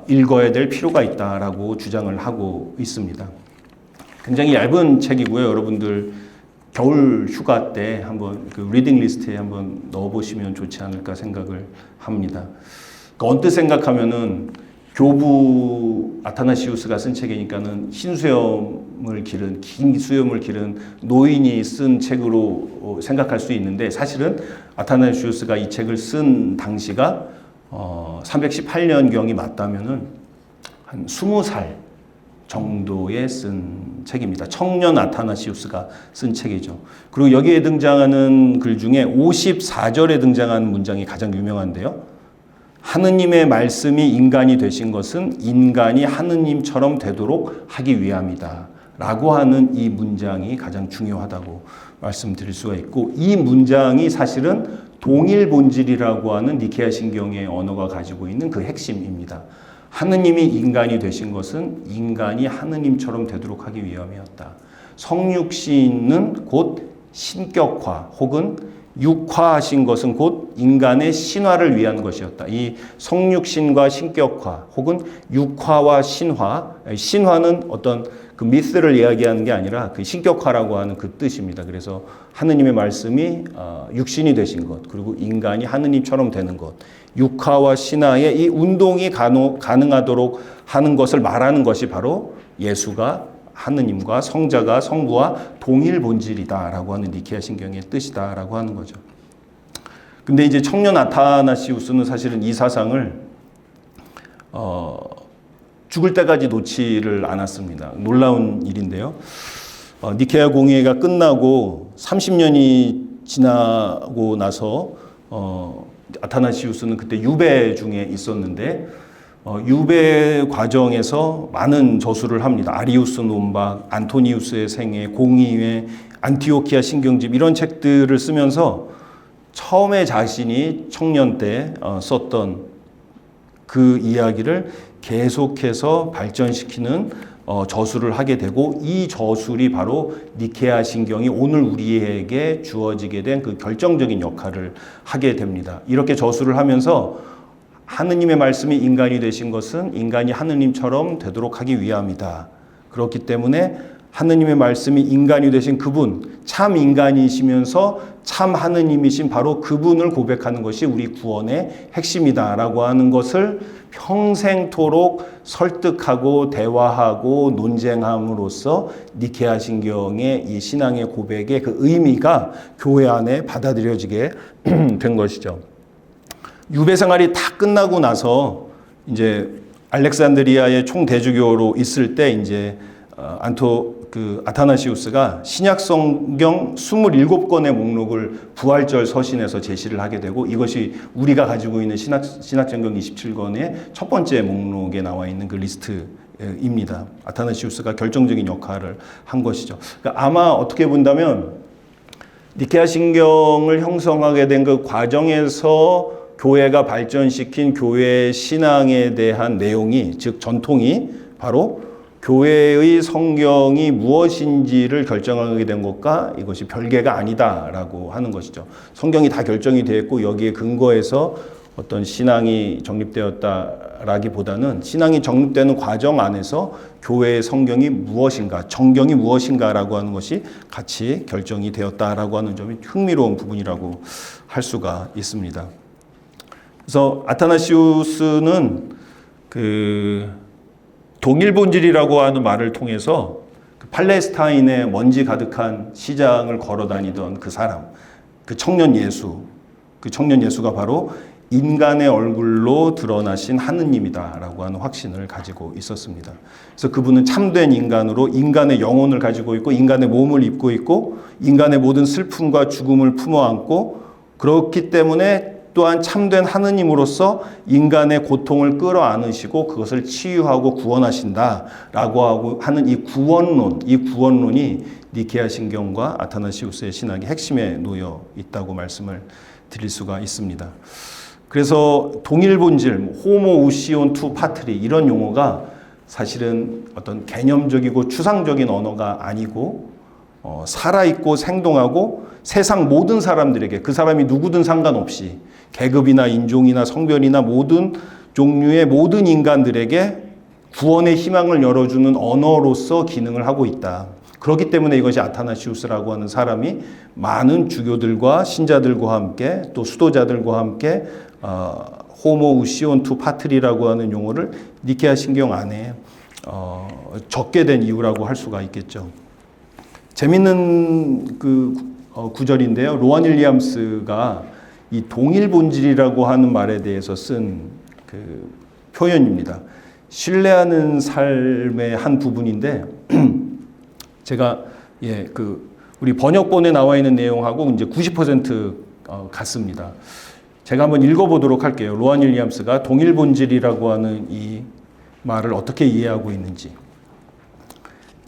읽어야 될 필요가 있다라고 주장을 하고 있습니다. 굉장히 얇은 책이고요. 여러분들 겨울 휴가 때 한번 그 리딩 리스트에 한번 넣어보시면 좋지 않을까 생각을 합니다. 그러니까 언뜻 생각하면은 교부 아타나시우스가 쓴 책이니까는 긴 수염을 기른 노인이 쓴 책으로 생각할 수 있는데, 사실은 아타나시우스가 이 책을 쓴 당시가 318년경이 맞다면은 한 20살 정도에 쓴 책입니다. 청년 아타나시우스가 쓴 책이죠. 그리고 여기에 등장하는 글 중에 54절에 등장하는 문장이 가장 유명한데요. 하느님의 말씀이 인간이 되신 것은 인간이 하느님처럼 되도록 하기 위함이다 라고 하는 이 문장이 가장 중요하다고 말씀드릴 수가 있고, 이 문장이 사실은 동일 본질이라고 하는 니케아 신경의 언어가 가지고 있는 그 핵심입니다. 하느님이 인간이 되신 것은 인간이 하느님처럼 되도록 하기 위함이었다. 성육신은 곧 신격화 혹은 육화하신 것은 곧 인간의 신화를 위한 것이었다. 이 성육신과 신격화 혹은 육화와 신화, 신화는 어떤 그 미스를 이야기하는 게 아니라 그 신격화라고 하는 그 뜻입니다. 그래서 하느님의 말씀이 육신이 되신 것, 그리고 인간이 하느님처럼 되는 것, 육화와 신화의 이 운동이 가능하도록 하는 것을 말하는 것이 바로 예수가 하느님과 성자가 성부와 동일 본질이다라고 하는 니케아 신경의 뜻이다라고 하는 거죠. 근데 이제 청년 아타나시우스는 사실은 이 사상을 죽을 때까지 놓지를 않았습니다. 놀라운 일인데요. 니케아 공의회가 끝나고 30년이 지나고 나서 아타나시우스는 그때 유배 중에 있었는데 유배 과정에서 많은 저술을 합니다. 아리우스 논박, 안토니우스의 생애, 공의회, 안티오키아 신경집 이런 책들을 쓰면서 처음에 자신이 청년 때 썼던 그 이야기를 계속해서 발전시키는 저술을 하게 되고, 이 저술이 바로 니케아 신경이 오늘 우리에게 주어지게 된 그 결정적인 역할을 하게 됩니다. 이렇게 저술을 하면서 하느님의 말씀이 인간이 되신 것은 인간이 하느님처럼 되도록 하기 위함이다. 그렇기 때문에 하느님의 말씀이 인간이 되신 그분, 참 인간이시면서 참 하느님이신 바로 그분을 고백하는 것이 우리 구원의 핵심이다라고 하는 것을 평생토록 설득하고 대화하고 논쟁함으로써 니케아 신경의 이 신앙의 고백의 그 의미가 교회 안에 받아들여지게 된 것이죠. 유배 생활이 다 끝나고 나서 이제 알렉산드리아의 총대주교로 있을 때 이제 아타나시우스가 신약 성경 27권의 목록을 부활절 서신에서 제시를 하게 되고, 이것이 우리가 가지고 있는 신약 성경 27권의 첫 번째 목록에 나와 있는 그 리스트입니다. 아타나시우스가 결정적인 역할을 한 것이죠. 그러니까 아마 어떻게 본다면 니케아 신경을 형성하게 된 그 과정에서 교회가 발전시킨 교회의 신앙에 대한 내용이, 즉 전통이 바로 교회의 성경이 무엇인지를 결정하게 된 것과 이것이 별개가 아니다라고 하는 것이죠. 성경이 다 결정이 되어 있고 여기에 근거해서 어떤 신앙이 정립되었다라기보다는 신앙이 정립되는 과정 안에서 교회의 성경이 무엇인가, 정경이 무엇인가라고 하는 것이 같이 결정이 되었다라고 하는 점이 흥미로운 부분이라고 할 수가 있습니다. 그래서 아타나시우스는 동일 본질이라고 하는 말을 통해서 팔레스타인의 먼지 가득한 시장을 걸어 다니던 그 사람, 그 청년 예수가 바로 인간의 얼굴로 드러나신 하느님이다라고 하는 확신을 가지고 있었습니다. 그래서 그분은 참된 인간으로 인간의 영혼을 가지고 있고 인간의 몸을 입고 있고 인간의 모든 슬픔과 죽음을 품어 안고, 그렇기 때문에 또한 참된 하느님으로서 인간의 고통을 끌어안으시고 그것을 치유하고 구원하신다라고 하는 이 구원론이 니케아 신경과 아타나시우스의 신학의 핵심에 놓여 있다고 말씀을 드릴 수가 있습니다. 그래서 동일 본질, 호모 우시온 투 파트리, 이런 용어가 사실은 어떤 개념적이고 추상적인 언어가 아니고 살아있고 생동하고 세상 모든 사람들에게, 그 사람이 누구든 상관없이 계급이나 인종이나 성별이나 모든 종류의 모든 인간들에게 구원의 희망을 열어주는 언어로서 기능을 하고 있다. 그렇기 때문에 이것이 아타나시우스라고 하는 사람이 많은 주교들과 신자들과 함께 또 수도자들과 함께 호모 우시온 투 파트리라고 하는 용어를 니케아 신경 안에 적게 된 이유라고 할 수가 있겠죠. 재밌는 구절인데요. 로안 윌리엄스가 이 동일 본질이라고 하는 말에 대해서 쓴 표현입니다. 신뢰하는 삶의 한 부분인데 제가 우리 번역본에 나와 있는 내용하고 이제 90% 같습니다. 제가 한번 읽어보도록 할게요. 로안 윌리엄스가 동일 본질이라고 하는 이 말을 어떻게 이해하고 있는지.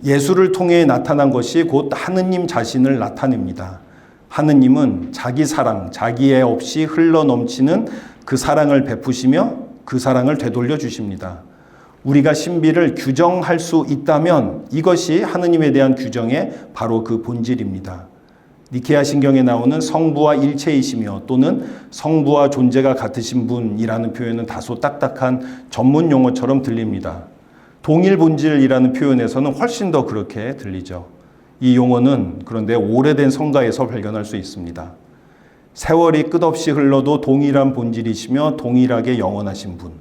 예수를 통해 나타난 것이 곧 하느님 자신을 나타냅니다. 하느님은 자기 사랑, 자기애 없이 흘러넘치는 그 사랑을 베푸시며 그 사랑을 되돌려 주십니다. 우리가 신비를 규정할 수 있다면 이것이 하느님에 대한 규정의 바로 그 본질입니다. 니케아 신경에 나오는 성부와 일체이시며 또는 성부와 존재가 같으신 분이라는 표현은 다소 딱딱한 전문 용어처럼 들립니다. 동일 본질이라는 표현에서는 훨씬 더 그렇게 들리죠. 이 용어는 그런데 오래된 성가에서 발견할 수 있습니다. 세월이 끝없이 흘러도 동일한 본질이시며 동일하게 영원하신 분.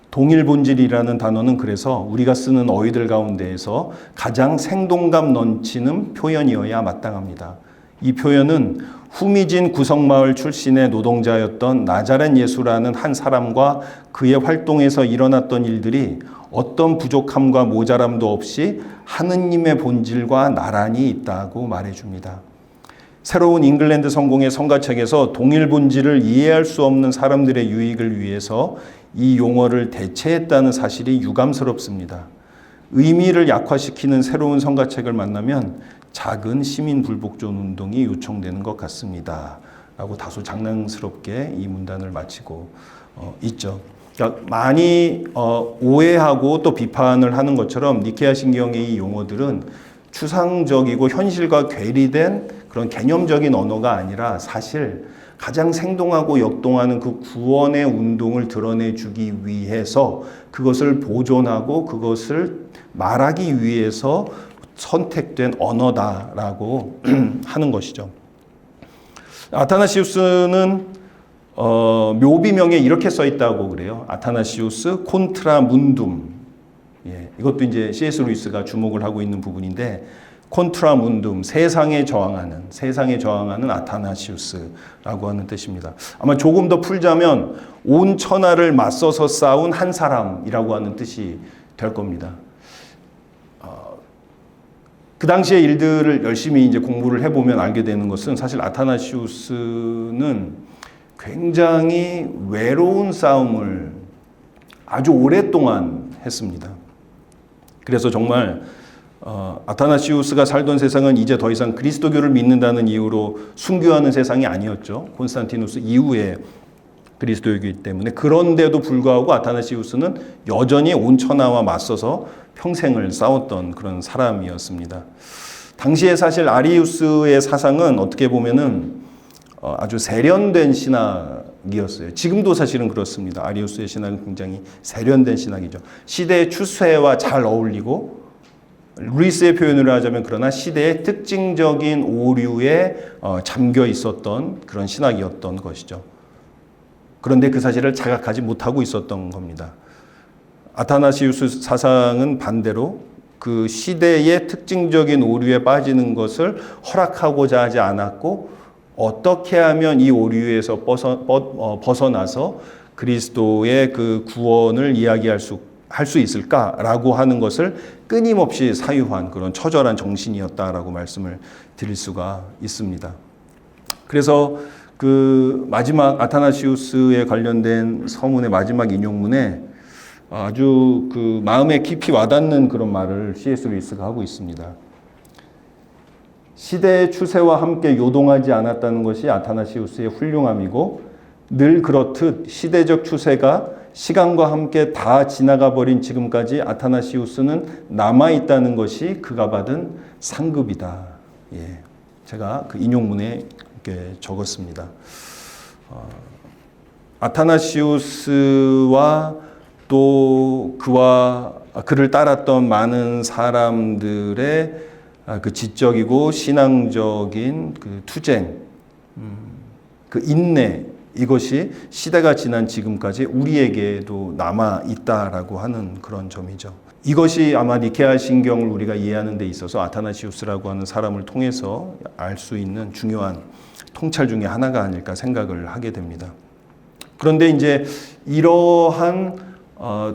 동일 본질이라는 단어는 그래서 우리가 쓰는 어휘들 가운데에서 가장 생동감 넘치는 표현이어야 마땅합니다. 이 표현은 후미진 구석마을 출신의 노동자였던 나자렛 예수라는 한 사람과 그의 활동에서 일어났던 일들이 어떤 부족함과 모자람도 없이 하느님의 본질과 나란히 있다고 말해줍니다. 새로운 잉글랜드 성공의 성가책에서 동일 본질을 이해할 수 없는 사람들의 유익을 위해서 이 용어를 대체했다는 사실이 유감스럽습니다. 의미를 약화시키는 새로운 성가책을 만나면 작은 시민 불복종 운동이 요청되는 것 같습니다. 라고 다소 장난스럽게 이 문단을 마치고 있죠. 그러니까 많이 오해하고 또 비판을 하는 것처럼 니케아 신경의 이 용어들은 추상적이고 현실과 괴리된 그런 개념적인 언어가 아니라 사실 가장 생동하고 역동하는 그 구원의 운동을 드러내주기 위해서 그것을 보존하고 그것을 말하기 위해서 선택된 언어다라고 하는 것이죠. 아타나시우스는 묘비명에 이렇게 써 있다고 그래요. 아타나시우스 콘트라 문둠, 예, 이것도 이제 C.S. 루이스가 주목을 하고 있는 부분인데 콘트라 문둠, 세상에 저항하는 아타나시우스라고 하는 뜻입니다. 아마 조금 더 풀자면 온 천하를 맞서서 싸운 한 사람이라고 하는 뜻이 될 겁니다. 그 당시의 일들을 열심히 이제 공부를 해보면 알게 되는 것은 사실 아타나시우스는 굉장히 외로운 싸움을 아주 오랫동안 했습니다. 그래서 정말 아타나시우스가 살던 세상은 이제 더 이상 그리스도교를 믿는다는 이유로 순교하는 세상이 아니었죠. 콘스탄티누스 이후에 그리스도이기 때문에. 그런데도 불구하고 아타나시우스는 여전히 온 천하와 맞서서 평생을 싸웠던 그런 사람이었습니다. 당시에 사실 아리우스의 사상은 어떻게 보면은 아주 세련된 신학이었어요. 지금도 사실은 그렇습니다. 아리우스의 신학은 굉장히 세련된 신학이죠. 시대의 추세와 잘 어울리고, 루이스의 표현으로 하자면 그러나 시대의 특징적인 오류에 잠겨 있었던 그런 신학이었던 것이죠. 그런데 그 사실을 자각하지 못하고 있었던 겁니다. 아타나시우스 사상은 반대로 그 시대의 특징적인 오류에 빠지는 것을 허락하고자 하지 않았고, 어떻게 하면 이 오류에서 벗어나서 그리스도의 그 구원을 이야기할 수 있을까라고 하는 것을 끊임없이 사유한 그런 처절한 정신이었다라고 말씀을 드릴 수가 있습니다. 그래서 그 마지막 아타나시우스에 관련된 서문의 마지막 인용문에 아주 그 마음에 깊이 와닿는 그런 말을 C.S. 루이스가 하고 있습니다. 시대의 추세와 함께 요동하지 않았다는 것이 아타나시우스의 훌륭함이고, 늘 그렇듯 시대적 추세가 시간과 함께 다 지나가 버린 지금까지 아타나시우스는 남아있다는 것이 그가 받은 상급이다. 예, 제가 그 인용문에 이렇게 적었습니다. 아타나시우스와 또 그를 따랐던 많은 사람들의 그 지적이고 신앙적인 그 투쟁, 그 인내, 이것이 시대가 지난 지금까지 우리에게도 남아 있다라고 하는 그런 점이죠. 이것이 아마 니케아 신경을 우리가 이해하는 데 있어서 아타나시우스라고 하는 사람을 통해서 알 수 있는 중요한 통찰 중에 하나가 아닐까 생각을 하게 됩니다. 그런데 이제 이러한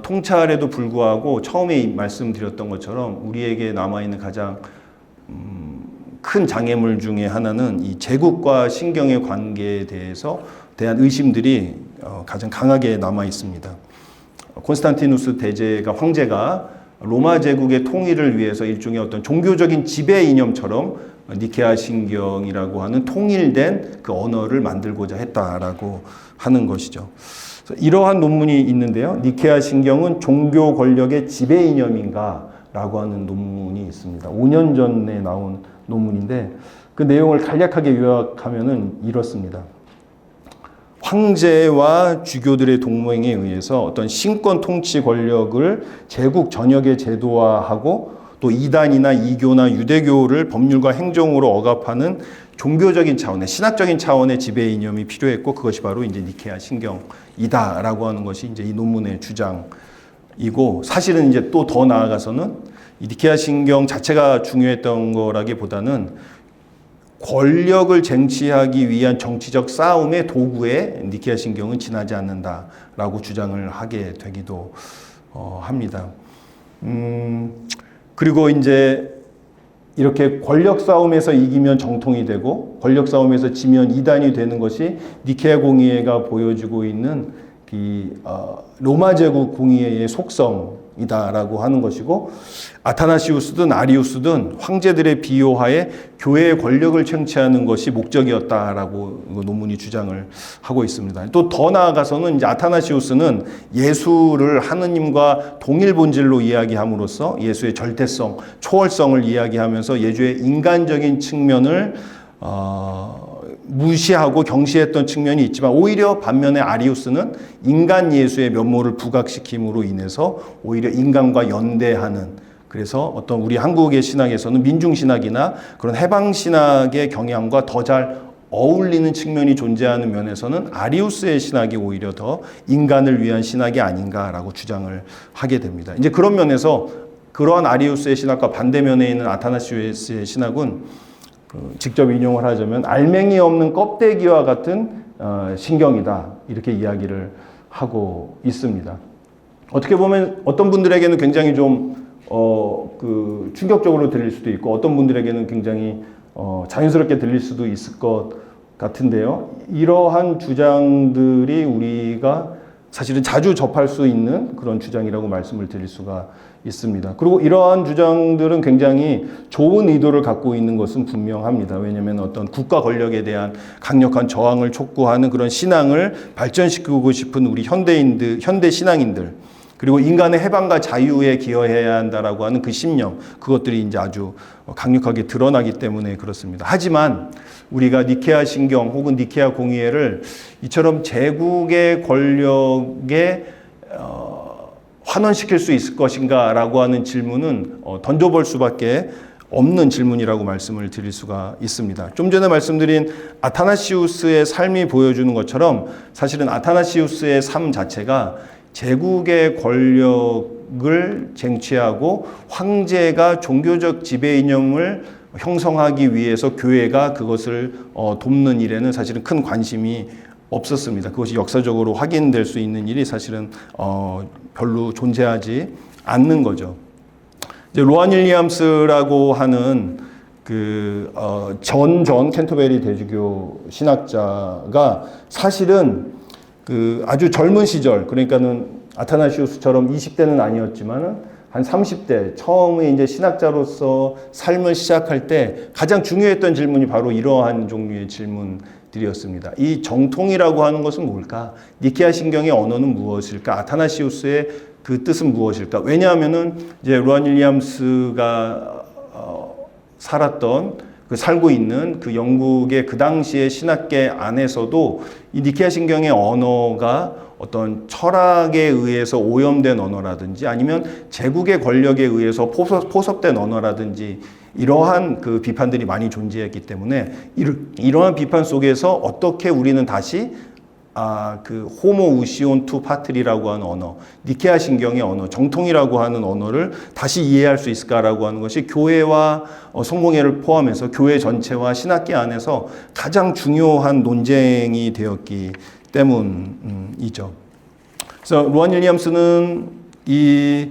통찰에도 불구하고 처음에 말씀드렸던 것처럼 우리에게 남아있는 가장 큰 장애물 중에 하나는 이 제국과 신경의 관계에 대한 의심들이 가장 강하게 남아 있습니다. 콘스탄티누스 황제가 로마 제국의 통일을 위해서 일종의 어떤 종교적인 지배 이념처럼 니케아 신경이라고 하는 통일된 그 언어를 만들고자 했다라고 하는 것이죠. 이러한 논문이 있는데요. 니케아 신경은 종교 권력의 지배 이념인가? 라고 하는 논문이 있습니다. 5년 전에 나온 논문인데 그 내용을 간략하게 요약하면은 이렇습니다. 황제와 주교들의 동맹에 의해서 어떤 신권 통치 권력을 제국 전역에 제도화하고 또 이단이나 이교나 유대교를 법률과 행정으로 억압하는 종교적인 차원의 신학적인 차원의 지배 이념이 필요했고, 그것이 바로 이제 니케아 신경이다라고 하는 것이 이제 이 논문의 주장이고, 사실은 이제 또 더 나아가서는 이 니케아 신경 자체가 중요했던 거라기보다는 권력을 쟁취하기 위한 정치적 싸움의 도구에 니케아 신경은 지나지 않는다라고 주장을 하게 되기도 합니다. 그리고 이제 이렇게 권력 싸움에서 이기면 정통이 되고 권력 싸움에서 지면 이단이 되는 것이 니케아 공의회가 보여주고 있는 로마 제국 공의회의 속성이다라고 하는 것이고, 아타나시우스든 아리우스든 황제들의 비호하에 교회의 권력을 쟁취하는 것이 목적이었다라고 논문이 주장을 하고 있습니다. 또 더 나아가서는 이제 아타나시우스는 예수를 하느님과 동일 본질로 이야기함으로써 예수의 절대성, 초월성을 이야기하면서 예수의 인간적인 측면을 무시하고 경시했던 측면이 있지만, 오히려 반면에 아리우스는 인간 예수의 면모를 부각시킴으로 인해서 오히려 인간과 연대하는, 그래서 어떤 우리 한국의 신학에서는 민중신학이나 그런 해방신학의 경향과 더 잘 어울리는 측면이 존재하는 면에서는 아리우스의 신학이 오히려 더 인간을 위한 신학이 아닌가라고 주장을 하게 됩니다. 이제 그런 면에서 그러한 아리우스의 신학과 반대면에 있는 아타나시우스의 신학은 직접 인용을 하자면 알맹이 없는 껍데기와 같은 신경이다, 이렇게 이야기를 하고 있습니다. 어떻게 보면 어떤 분들에게는 굉장히 좀 충격적으로 들릴 수도 있고 어떤 분들에게는 굉장히 자연스럽게 들릴 수도 있을 것 같은데요. 이러한 주장들이 우리가 사실은 자주 접할 수 있는 그런 주장이라고 말씀을 드릴 수가 있습니다. 그리고 이러한 주장들은 굉장히 좋은 의도를 갖고 있는 것은 분명합니다. 왜냐하면 어떤 국가 권력에 대한 강력한 저항을 촉구하는 그런 신앙을 발전시키고 싶은 우리 현대 신앙인들, 그리고 인간의 해방과 자유에 기여해야 한다라고 하는 그 신념, 그것들이 이제 아주 강력하게 드러나기 때문에 그렇습니다. 하지만 우리가 니케아 신경 혹은 니케아 공의회를 이처럼 제국의 권력에 환원시킬 수 있을 것인가라고 하는 질문은 던져볼 수밖에 없는 질문이라고 말씀을 드릴 수가 있습니다. 좀 전에 말씀드린 아타나시우스의 삶이 보여주는 것처럼 사실은 아타나시우스의 삶 자체가 제국의 권력을 쟁취하고 황제가 종교적 지배 이념을 형성하기 위해서 교회가 그것을 돕는 일에는 사실은 큰 관심이 없었습니다. 그것이 역사적으로 확인될 수 있는 일이 사실은 별로 존재하지 않는 거죠. 이제 로안 윌리엄스라고 하는 전 캔터베리 대주교 신학자가 사실은 아주 젊은 시절, 그러니까는 아타나시우스처럼 20대는 아니었지만은 한 30대 처음에 이제 신학자로서 삶을 시작할 때 가장 중요했던 질문이 바로 이러한 종류의 질문들이었습니다. 이 정통이라고 하는 것은 뭘까? 니케아 신경의 언어는 무엇일까? 아타나시우스의 그 뜻은 무엇일까? 왜냐하면은 이제 로안 윌리엄스가 살고 있는 그 영국의 그 당시의 신학계 안에서도 이 니케아 신경의 언어가 어떤 철학에 의해서 오염된 언어라든지 아니면 제국의 권력에 의해서 포섭된 언어라든지 이러한 그 비판들이 많이 존재했기 때문에 이러한 비판 속에서 어떻게 우리는 다시 호모 우시온 투 파트리라고 하는 언어, 니케아 신경의 언어, 정통이라고 하는 언어를 다시 이해할 수 있을까라고 하는 것이 교회와 성공회를 포함해서 교회 전체와 신학계 안에서 가장 중요한 논쟁이 되었기 때문이죠. 그래서 로안 윌리엄스는 이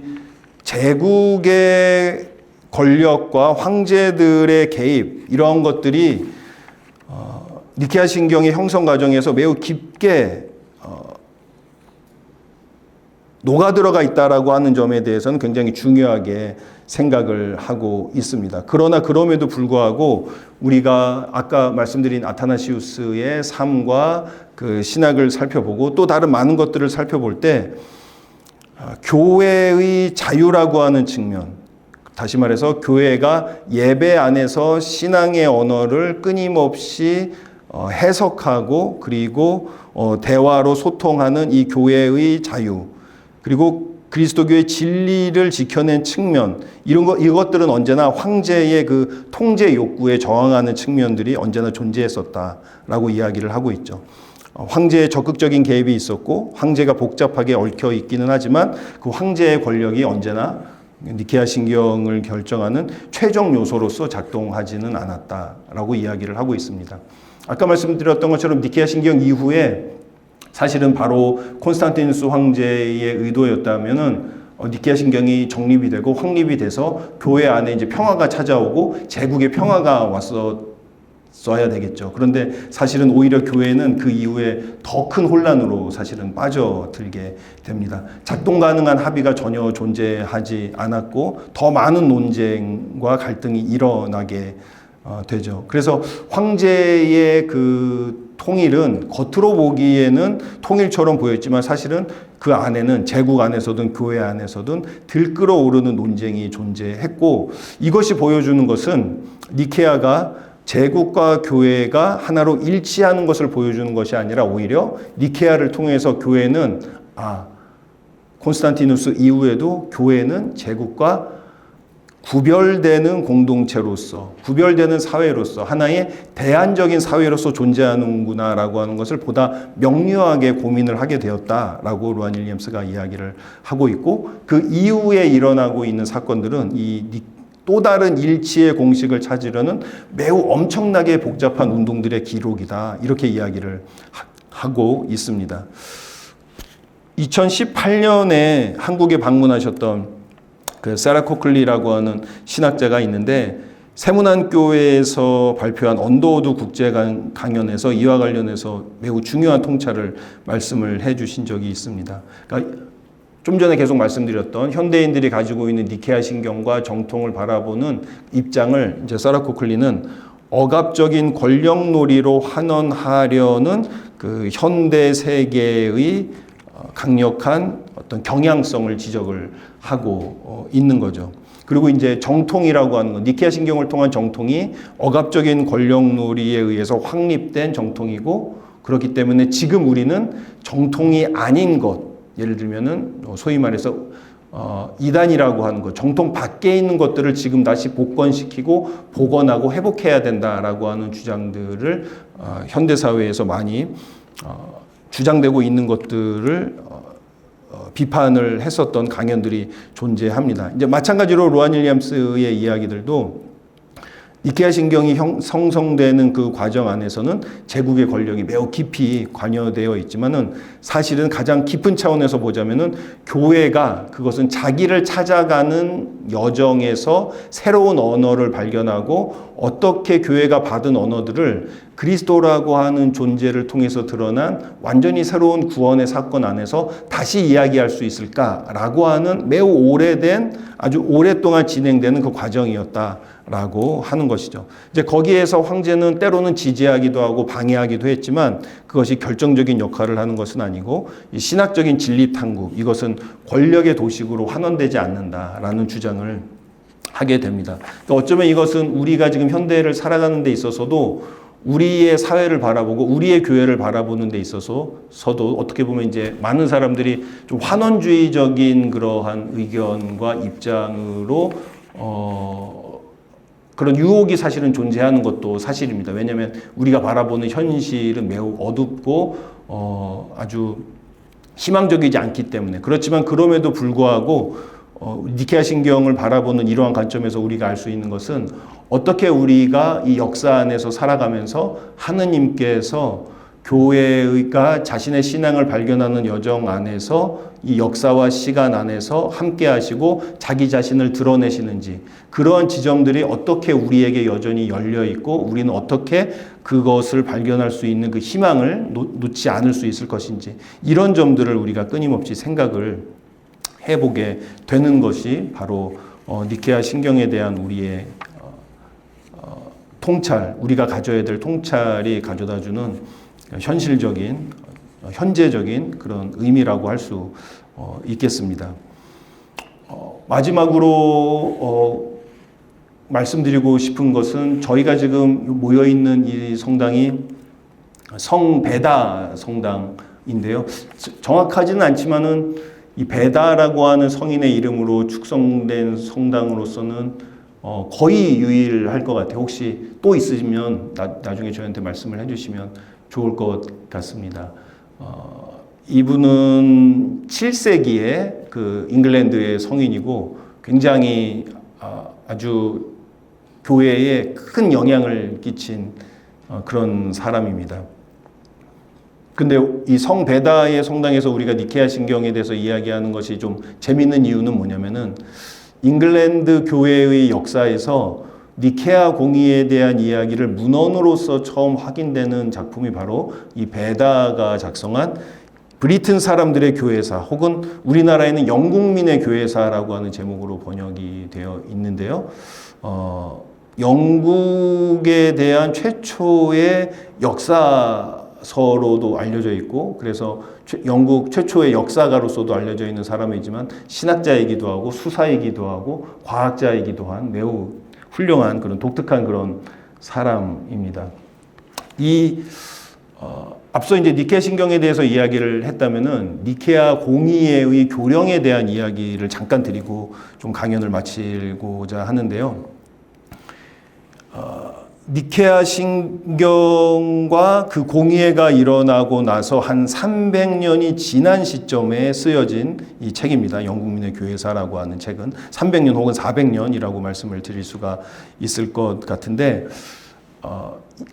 제국의 권력과 황제들의 개입, 이런 것들이 니케아 신경의 형성 과정에서 매우 깊게 녹아들어가 있다라고 하는 점에 대해서는 굉장히 중요하게 생각을 하고 있습니다. 그러나 그럼에도 불구하고 우리가 아까 말씀드린 아타나시우스의 삶과 그 신학을 살펴보고 또 다른 많은 것들을 살펴볼 때 교회의 자유라고 하는 측면, 다시 말해서 교회가 예배 안에서 신앙의 언어를 끊임없이 해석하고 그리고 대화로 소통하는 이 교회의 자유, 그리고 그리스도교의 진리를 지켜낸 측면, 이것들은 언제나 황제의 그 통제 욕구에 저항하는 측면들이 언제나 존재했었다라고 이야기를 하고 있죠. 황제의 적극적인 개입이 있었고 황제가 복잡하게 얽혀 있기는 하지만 그 황제의 권력이 언제나 니케아 신경을 결정하는 최종 요소로서 작동하지는 않았다라고 이야기를 하고 있습니다. 아까 말씀드렸던 것처럼 니케아 신경 이후에 사실은 바로 콘스탄티누스 황제의 의도였다면은 니케아 신경이 정립이 되고 확립이 돼서 교회 안에 이제 평화가 찾아오고 제국의 평화가 왔어야 되겠죠. 그런데 사실은 오히려 교회는 그 이후에 더 큰 혼란으로 사실은 빠져들게 됩니다. 작동 가능한 합의가 전혀 존재하지 않았고 더 많은 논쟁과 갈등이 일어나게 되죠. 그래서 황제의 그 통일은 겉으로 보기에는 통일처럼 보였지만 사실은 그 안에는 제국 안에서든 교회 안에서든 들끓어오르는 논쟁이 존재했고, 이것이 보여주는 것은 니케아가 제국과 교회가 하나로 일치하는 것을 보여주는 것이 아니라 오히려 니케아를 통해서 교회는 콘스탄티누스 이후에도 교회는 제국과 구별되는 공동체로서, 구별되는 사회로서, 하나의 대안적인 사회로서 존재하는구나라고 하는 것을 보다 명료하게 고민을 하게 되었다라고 루안 윌리엄스가 이야기를 하고 있고, 그 이후에 일어나고 있는 사건들은 이 또 다른 일치의 공식을 찾으려는 매우 엄청나게 복잡한 운동들의 기록이다, 이렇게 이야기를 하고 있습니다. 2018년에 한국에 방문하셨던 그 세라 코클리라고 하는 신학자가 있는데, 세문안교회에서 발표한 언더우드 국제 강연에서 이와 관련해서 매우 중요한 통찰을 말씀을 해주신 적이 있습니다. 그러니까 좀 전에 계속 말씀드렸던 현대인들이 가지고 있는 니케아 신경과 정통을 바라보는 입장을 이제 세라 코클리는 억압적인 권력놀이로 환원하려는 그 현대 세계의 강력한 어떤 경향성을 지적을 하고 있는 거죠. 그리고 이제 정통이라고 하는 건, 니케아 신경을 통한 정통이 억압적인 권력놀이에 의해서 확립된 정통이고, 그렇기 때문에 지금 우리는 정통이 아닌 것, 예를 들면은 소위 말해서 이단이라고 하는 것, 정통 밖에 있는 것들을 지금 다시 복권시키고 복원하고 회복해야 된다라고 하는 주장들을 현대 사회에서 많이 주장되고 있는 것들을 비판을 했었던 강연들이 존재합니다. 이제 마찬가지로 루안 윌리엄스의 이야기들도 니케아 신경이 성성되는 그 과정 안에서는 제국의 권력이 매우 깊이 관여되어 있지만은, 사실은 가장 깊은 차원에서 보자면은 교회가 그것은 자기를 찾아가는 여정에서 새로운 언어를 발견하고, 어떻게 교회가 받은 언어들을 그리스도라고 하는 존재를 통해서 드러난 완전히 새로운 구원의 사건 안에서 다시 이야기할 수 있을까라고 하는 매우 오래된, 아주 오랫동안 진행되는 그 과정이었다라고 하는 것이죠. 이제 거기에서 황제는 때로는 지지하기도 하고 방해하기도 했지만, 그것이 결정적인 역할을 하는 것은 아니고, 이 신학적인 진리 탐구, 이것은 권력의 도식으로 환원되지 않는다라는 주장을 하게 됩니다. 그러니까 어쩌면 이것은 우리가 지금 현대를 살아가는 데 있어서도, 우리의 사회를 바라보고 우리의 교회를 바라보는 데 있어서도 어떻게 보면 이제 많은 사람들이 좀 환원주의적인 그러한 의견과 입장으로 그런 유혹이 사실은 존재하는 것도 사실입니다. 왜냐하면 우리가 바라보는 현실은 매우 어둡고 아주 희망적이지 않기 때문에. 그렇지만 그럼에도 불구하고 니케아 신경을 바라보는 이러한 관점에서 우리가 알 수 있는 것은, 어떻게 우리가 이 역사 안에서 살아가면서 하느님께서 교회가 자신의 신앙을 발견하는 여정 안에서 이 역사와 시간 안에서 함께 하시고 자기 자신을 드러내시는지, 그러한 지점들이 어떻게 우리에게 여전히 열려 있고, 우리는 어떻게 그것을 발견할 수 있는 그 희망을 놓지 않을 수 있을 것인지, 이런 점들을 우리가 끊임없이 생각을 해보게 되는 것이 바로 니케아 신경에 대한 우리의 통찰, 우리가 가져야 될 통찰이 가져다주는 현실적인, 현재적인 그런 의미라고 할 수 있겠습니다. 마지막으로 말씀드리고 싶은 것은, 저희가 지금 모여있는 이 성당이 성베다 성당인데요. 정확하지는 않지만은 이 베다라고 하는 성인의 이름으로 축성된 성당으로서는 거의 유일할 것 같아요. 혹시 또 있으시면 나중에 저희한테 말씀을 해주시면 좋을 것 같습니다. 이분은 7세기에 그 잉글랜드의 성인이고, 굉장히 아주 교회에 큰 영향을 끼친 그런 사람입니다. 근데 이 성베다의 성당에서 우리가 니케아 신경에 대해서 이야기하는 것이 좀 재밌는 이유는 뭐냐면은, 잉글랜드 교회의 역사에서 니케아 공의에 대한 이야기를 문헌으로서 처음 확인되는 작품이 바로 이 베다가 작성한 브리튼 사람들의 교회사, 혹은 우리나라에는 영국민의 교회사라고 하는 제목으로 번역이 되어 있는데요. 영국에 대한 최초의 역사서로도 알려져 있고, 그래서 영국 최초의 역사가로서도 알려져 있는 사람이지만, 신학자이기도 하고 수사이기도 하고 과학자이기도 한 매우 훌륭한 그런 독특한 그런 사람입니다. 이 앞서 이제 니케아 신경에 대해서 이야기를 했다면은 니케아 공의회의 교령에 대한 이야기를 잠깐 드리고 좀 강연을 마치고자 하는데요. 니케아 신경과 그 공의회가 일어나고 나서 한 300년이 지난 시점에 쓰여진 이 책입니다. 영국민의 교회사라고 하는 책은 300년 혹은 400년이라고 말씀을 드릴 수가 있을 것 같은데,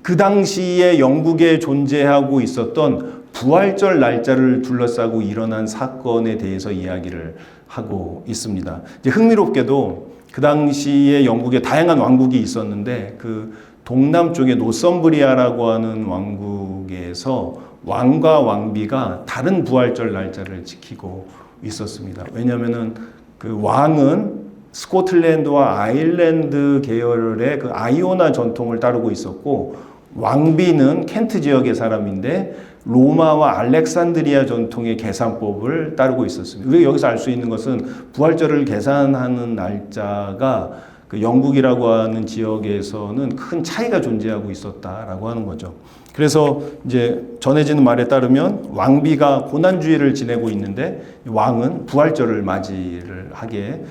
그 당시에 영국에 존재하고 있었던 부활절 날짜를 둘러싸고 일어난 사건에 대해서 이야기를 하고 있습니다. 이제 흥미롭게도 그 당시에 영국에 다양한 왕국이 있었는데 그 동남쪽의 노썸브리아라고 하는 왕국에서 왕과 왕비가 다른 부활절 날짜를 지키고 있었습니다. 왜냐하면은 그 왕은 스코틀랜드와 아일랜드 계열의 그 아이오나 전통을 따르고 있었고, 왕비는 켄트 지역의 사람인데 로마와 알렉산드리아 전통의 계산법을 따르고 있었습니다. 우리가 여기서 알 수 있는 것은 부활절을 계산하는 날짜가 그 영국이라고 하는 지역에서는 큰 차이가 존재하고 있었다라고 하는 거죠. 그래서 이제 전해지는 말에 따르면 왕비가 고난주일을 지내고 있는데 왕은 부활절을 맞이를 하게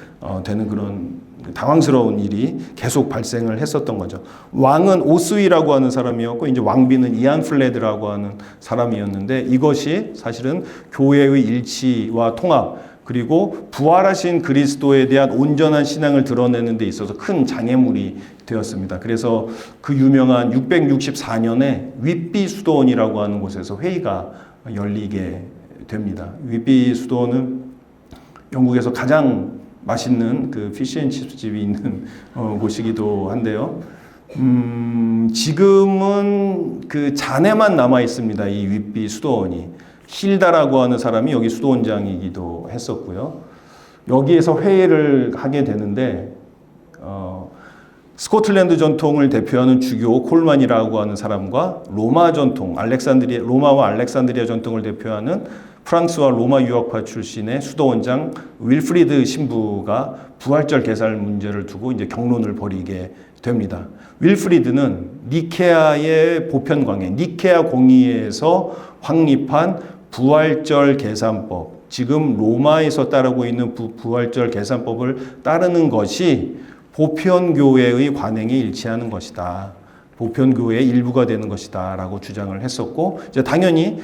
되는 그런 당황스러운 일이 계속 발생을 했었던 거죠. 왕은 오스위라고 하는 사람이었고 이제 왕비는 이안 플레드라고 하는 사람이었는데, 이것이 사실은 교회의 일치와 통합, 그리고 부활하신 그리스도에 대한 온전한 신앙을 드러내는 데 있어서 큰 장애물이 되었습니다. 그래서 그 유명한 664년에 윗비 수도원이라고 하는 곳에서 회의가 열리게 됩니다. 윗비 수도원은 영국에서 가장 맛있는 그 피쉬앤칩스 집이 있는 곳이기도 한데요. 지금은 그 잔해만 남아 있습니다. 이 윗비 수도원이. 힐다라고 하는 사람이 여기 수도원장이기도 했었고요. 여기에서 회의를 하게 되는데 스코틀랜드 전통을 대표하는 주교 콜만이라고 하는 사람과 로마 전통, 로마와 알렉산드리아 전통을 대표하는 프랑스와 로마 유학파 출신의 수도원장 윌프리드 신부가 부활절 계산 문제를 두고 이제 경론을 벌이게 됩니다. 윌프리드는 니케아의 보편광해, 니케아 공의회에서 확립한 부활절 계산법, 지금 로마에서 따르고 있는 부활절 계산법을 따르는 것이 보편교회의 관행에 일치하는 것이다. 보편교회의 일부가 되는 것이다 라고 주장을 했었고, 이제 당연히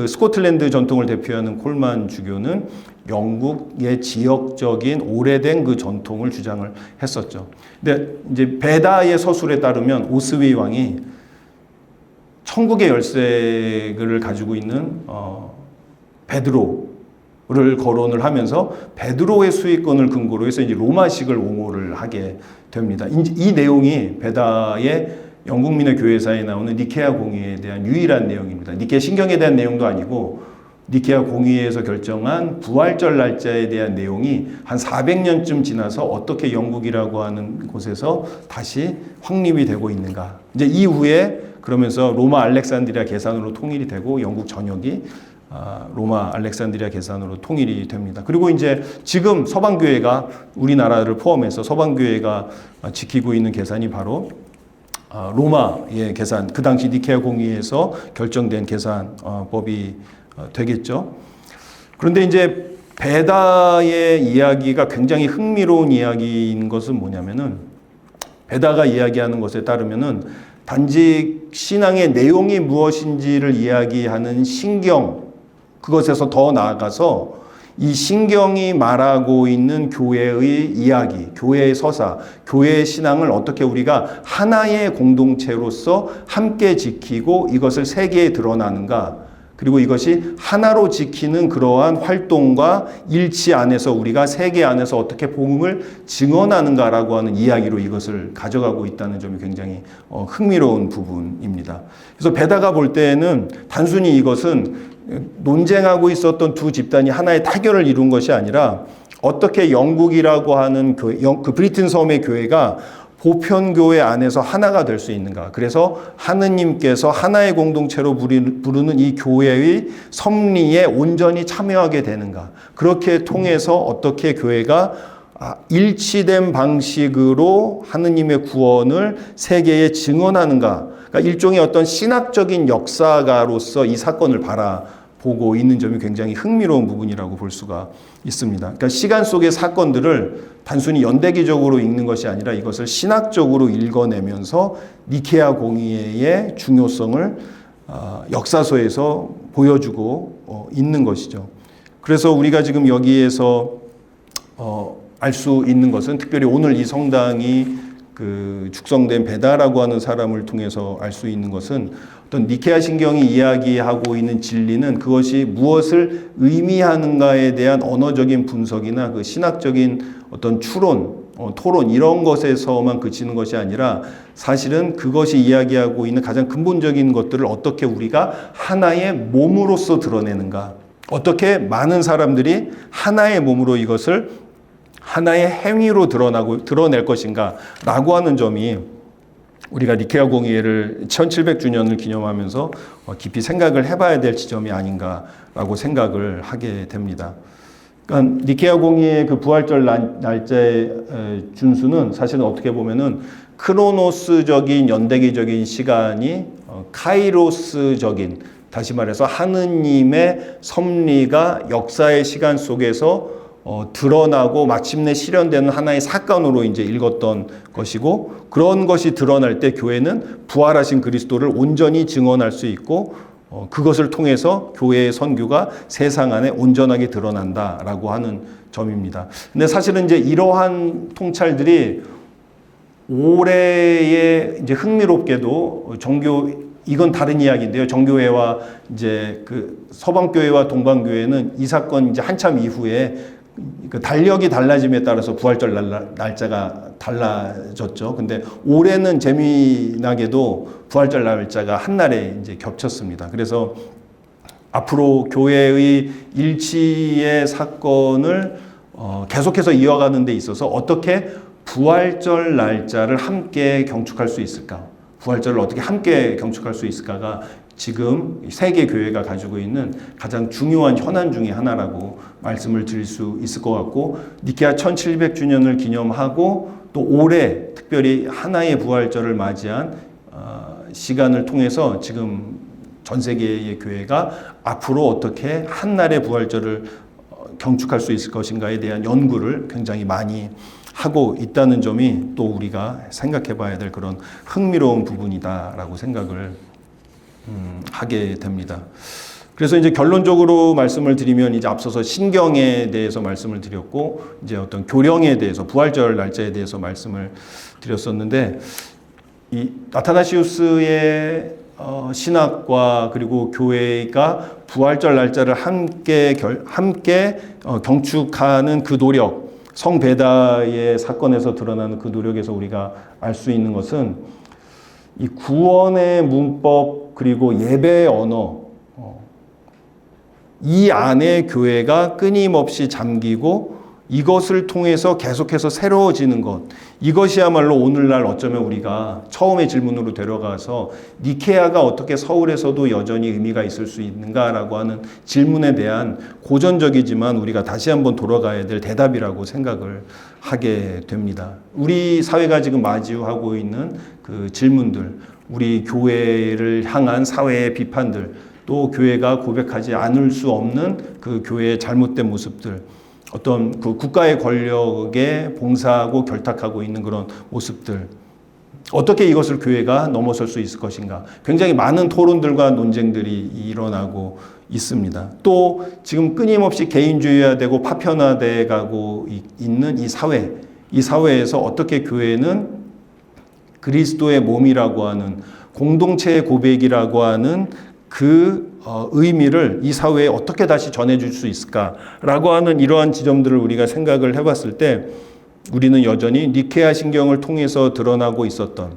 스코틀랜드 전통을 대표하는 콜만 주교는 영국의 지역적인 오래된 그 전통을 주장을 했었죠. 근데 이제 베다의 서술에 따르면 오스위 왕이 천국의 열쇠를 가지고 있는 베드로를 거론을 하면서 베드로의 수익권을 근거로 해서 이제 로마식을 옹호를 하게 됩니다. 이 내용이 베다의 영국민의 교회사에 나오는 니케아 공의회에 대한 유일한 내용입니다. 니케아 신경에 대한 내용도 아니고 니케아 공의회에서 결정한 부활절 날짜에 대한 내용이 한 400년쯤 지나서 어떻게 영국이라고 하는 곳에서 다시 확립이 되고 있는가. 이제 이후에 그러면서 로마 알렉산드리아 계산으로 통일이 되고 영국 전역이 로마 알렉산드리아 계산으로 통일이 됩니다. 그리고 이제 지금 서방교회가 우리나라를 포함해서 서방교회가 지키고 있는 계산이 바로 로마의 계산, 그 당시 니케아 공의회에서 결정된 계산법이 되겠죠. 그런데 이제 베다의 이야기가 굉장히 흥미로운 이야기인 것은 뭐냐면은, 베다가 이야기하는 것에 따르면은 단지 신앙의 내용이 무엇인지를 이야기하는 신경, 그것에서 더 나아가서 이 신경이 말하고 있는 교회의 이야기, 교회의 서사, 교회의 신앙을 어떻게 우리가 하나의 공동체로서 함께 지키고 이것을 세계에 드러나는가, 그리고 이것이 하나로 지키는 그러한 활동과 일치 안에서 우리가 세계 안에서 어떻게 복음을 증언하는가라고 하는 이야기로 이것을 가져가고 있다는 점이 굉장히 흥미로운 부분입니다. 그래서 베다가 볼 때에는 단순히 이것은 논쟁하고 있었던 두 집단이 하나의 타결을 이룬 것이 아니라 어떻게 영국이라고 하는 그 브리튼 섬의 교회가 보편교회 안에서 하나가 될 수 있는가. 그래서 하느님께서 하나의 공동체로 부르는 이 교회의 섭리에 온전히 참여하게 되는가. 그렇게 통해서 어떻게 교회가 일치된 방식으로 하느님의 구원을 세계에 증언하는가. 그러니까 일종의 어떤 신학적인 역사가로서 이 사건을 바라보고 있는 점이 굉장히 흥미로운 부분이라고 볼 수가 있습니다. 그러니까 시간 속의 사건들을 단순히 연대기적으로 읽는 것이 아니라 이것을 신학적으로 읽어내면서 니케아 공의회의 중요성을 역사서에서 보여주고 있는 것이죠. 그래서 우리가 지금 여기에서 알 수 있는 것은 특별히 오늘 이 성당이 그 축성된 베다라고 하는 사람을 통해서 알 수 있는 것은 어떤 니케아 신경이 이야기하고 있는 진리는 그것이 무엇을 의미하는가에 대한 언어적인 분석이나 그 신학적인 어떤 추론, 토론 이런 것에서만 그치는 것이 아니라 사실은 그것이 이야기하고 있는 가장 근본적인 것들을 어떻게 우리가 하나의 몸으로서 드러내는가, 어떻게 많은 사람들이 하나의 몸으로 이것을 하나의 행위로 드러낼 것인가 라고 하는 점이 우리가 니케아 공의회를 1700주년을 기념하면서 깊이 생각을 해봐야 될 지점이 아닌가라고 생각을 하게 됩니다. 그러니까 니케아 공의회의 그 부활절 날짜의 준수는 사실은 어떻게 보면은 크로노스적인 연대기적인 시간이 카이로스적인, 다시 말해서 하느님의 섭리가 역사의 시간 속에서 드러나고 마침내 실현되는 하나의 사건으로 이제 읽었던 것이고, 그런 것이 드러날 때 교회는 부활하신 그리스도를 온전히 증언할 수 있고 그것을 통해서 교회의 선교가 세상 안에 온전하게 드러난다라고 하는 점입니다. 근데 사실은 이제 이러한 통찰들이 올해에 이제 흥미롭게도 이건 다른 이야기인데요. 정교회와 이제 그 서방교회와 동방교회는 이 사건 이제 한참 이후에 그 달력이 달라짐에 따라서 부활절 날짜가 달라졌죠. 근데 올해는 재미나게도 부활절 날짜가 한날에 이제 겹쳤습니다. 그래서 앞으로 교회의 일치의 사건을 계속해서 이어가는 데 있어서 어떻게 부활절 날짜를 함께 경축할 수 있을까? 부활절을 어떻게 함께 경축할 수 있을까가 지금 세계 교회가 가지고 있는 가장 중요한 현안 중에 하나라고 말씀을 드릴 수 있을 것 같고, 니케아 1700주년을 기념하고 또 올해 특별히 하나의 부활절을 맞이한 시간을 통해서 지금 전 세계의 교회가 앞으로 어떻게 한날의 부활절을 경축할 수 있을 것인가에 대한 연구를 굉장히 많이 하고 있다는 점이 또 우리가 생각해 봐야 될 그런 흥미로운 부분이다라고 생각을 하게 됩니다. 그래서 이제 결론적으로 말씀을 드리면, 이제 앞서서 신경에 대해서 말씀을 드렸고, 이제 어떤 교령에 대해서, 부활절 날짜에 대해서 말씀을 드렸었는데, 이 아타나시우스의 신학과 그리고 교회가 부활절 날짜를 함께 경축하는 그 노력, 성베다의 사건에서 드러나는 그 노력에서 우리가 알 수 있는 것은 이 구원의 문법 그리고 예배의 언어, 이 안에 교회가 끊임없이 잠기고 이것을 통해서 계속해서 새로워지는 것, 이것이야말로 오늘날 어쩌면 우리가 처음의 질문으로 데려가서 니케아가 어떻게 서울에서도 여전히 의미가 있을 수 있는가라고 하는 질문에 대한 고전적이지만 우리가 다시 한번 돌아가야 될 대답이라고 생각을 하게 됩니다. 우리 사회가 지금 마주하고 있는 그 질문들, 우리 교회를 향한 사회의 비판들, 또 교회가 고백하지 않을 수 없는 그 교회의 잘못된 모습들, 어떤 그 국가의 권력에 봉사하고 결탁하고 있는 그런 모습들, 어떻게 이것을 교회가 넘어설 수 있을 것인가, 굉장히 많은 토론들과 논쟁들이 일어나고 있습니다. 또 지금 끊임없이 개인주의화되고 파편화돼 가고 있는 이 사회에서 어떻게 교회는 그리스도의 몸이라고 하는, 공동체의 고백이라고 하는 그 의미를 이 사회에 어떻게 다시 전해줄 수 있을까라고 하는 이러한 지점들을 우리가 생각을 해봤을 때, 우리는 여전히 니케아 신경을 통해서 드러나고 있었던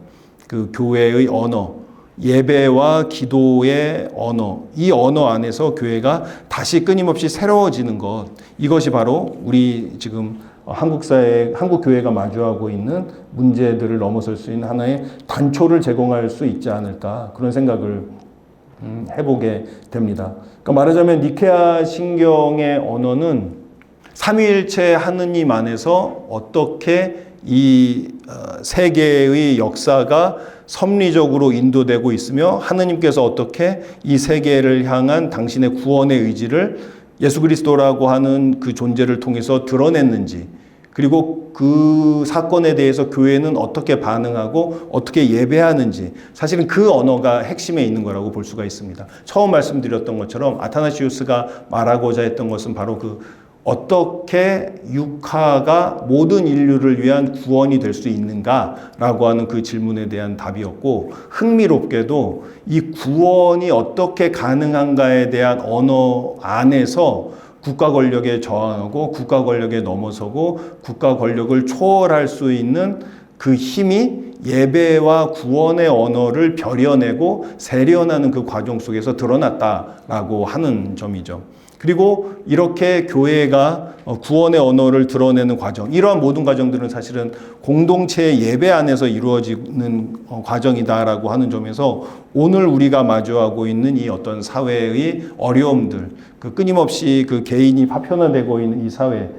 그 교회의 언어, 예배와 기도의 언어, 이 언어 안에서 교회가 다시 끊임없이 새로워지는 것, 이것이 바로 우리 지금 한국 교회가 마주하고 있는 문제들을 넘어설 수 있는 하나의 단초를 제공할 수 있지 않을까, 그런 생각을 해보게 됩니다. 그러니까 말하자면 니케아 신경의 언어는 삼위일체 하느님 안에서 어떻게 이 세계의 역사가 섭리적으로 인도되고 있으며 하느님께서 어떻게 이 세계를 향한 당신의 구원의 의지를 예수 그리스도라고 하는 그 존재를 통해서 드러냈는지, 그리고 그 사건에 대해서 교회는 어떻게 반응하고 어떻게 예배하는지, 사실은 그 언어가 핵심에 있는 거라고 볼 수가 있습니다. 처음 말씀드렸던 것처럼 아타나시우스가 말하고자 했던 것은 바로 어떻게 육화가 모든 인류를 위한 구원이 될 수 있는가라고 하는 그 질문에 대한 답이었고, 흥미롭게도 이 구원이 어떻게 가능한가에 대한 언어 안에서 국가 권력에 저항하고 국가 권력에 넘어서고 국가 권력을 초월할 수 있는 그 힘이 예배와 구원의 언어를 벼려내고 세련하는 그 과정 속에서 드러났다라고 하는 점이죠. 그리고 이렇게 교회가 구원의 언어를 드러내는 과정, 이러한 모든 과정들은 사실은 공동체의 예배 안에서 이루어지는 과정이다라고 하는 점에서 오늘 우리가 마주하고 있는 이 어떤 사회의 어려움들, 끊임없이 개인이 파편화되고 있는 이 사회,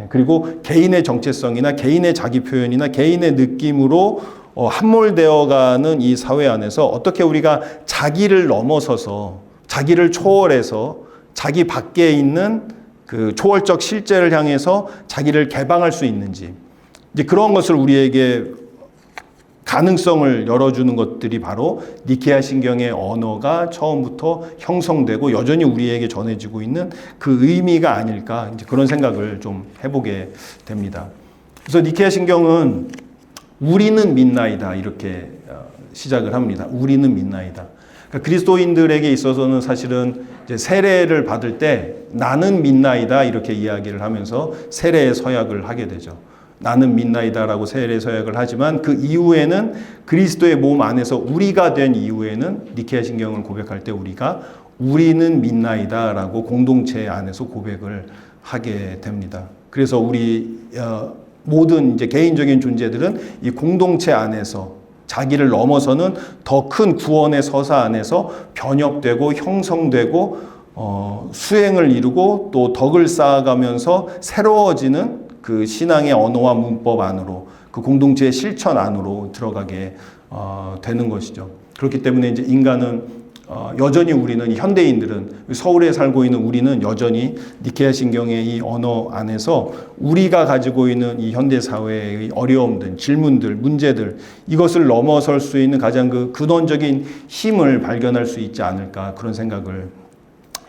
그리고 개인의 정체성이나 개인의 자기 표현이나 개인의 느낌으로 함몰되어가는 이 사회 안에서 어떻게 우리가 자기를 넘어서서 자기를 초월해서 자기 밖에 있는 그 초월적 실제를 향해서 자기를 개방할 수 있는지, 이제 그런 것을 우리에게 가능성을 열어주는 것들이 바로 니케아 신경의 언어가 처음부터 형성되고 여전히 우리에게 전해지고 있는 그 의미가 아닐까, 이제 그런 생각을 좀 해보게 됩니다. 그래서 니케아 신경은 우리는 믿나이다 이렇게 시작을 합니다. 우리는 믿나이다. 그러니까 그리스도인들에게 있어서는 사실은 이제 세례를 받을 때 나는 믿나이다 이렇게 이야기를 하면서 세례의 서약을 하게 되죠. 나는 믿나이다라고 세례 서약을 하지만 그 이후에는 그리스도의 몸 안에서 우리가 된 이후에는 니케아 신경을 고백할 때 우리는 믿나이다라고 공동체 안에서 고백을 하게 됩니다. 그래서 우리 모든 이제 개인적인 존재들은 이 공동체 안에서 자기를 넘어서는 더 큰 구원의 서사 안에서 변혁되고 형성되고 수행을 이루고 또 덕을 쌓아가면서 새로워지는 그 신앙의 언어와 문법 안으로, 그 공동체의 실천 안으로 들어가게 되는 것이죠. 그렇기 때문에 이제 인간은 여전히 우리는 현대인들은 서울에 살고 있는 우리는 여전히 니케아 신경의 이 언어 안에서 우리가 가지고 있는 이 현대 사회의 어려움들, 질문들, 문제들, 이것을 넘어설 수 있는 가장 그 근원적인 힘을 발견할 수 있지 않을까, 그런 생각을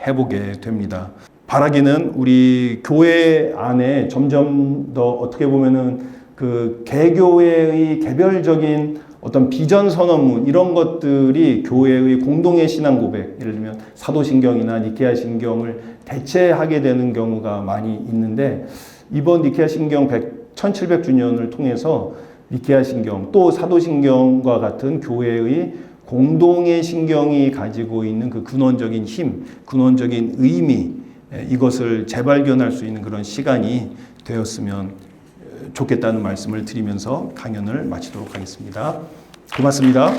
해보게 됩니다. 바라기는 우리 교회 안에 점점 더 어떻게 보면은 그 개교회의 개별적인 어떤 비전 선언문 이런 것들이 교회의 공동의 신앙 고백, 예를 들면 사도신경이나 니케아 신경을 대체하게 되는 경우가 많이 있는데, 이번 니케아 신경 1700주년을 통해서 니케아 신경 또 사도신경과 같은 교회의 공동의 신경이 가지고 있는 그 근원적인 힘, 근원적인 의미, 이것을 재발견할 수 있는 그런 시간이 되었으면 좋겠다는 말씀을 드리면서 강연을 마치도록 하겠습니다. 고맙습니다.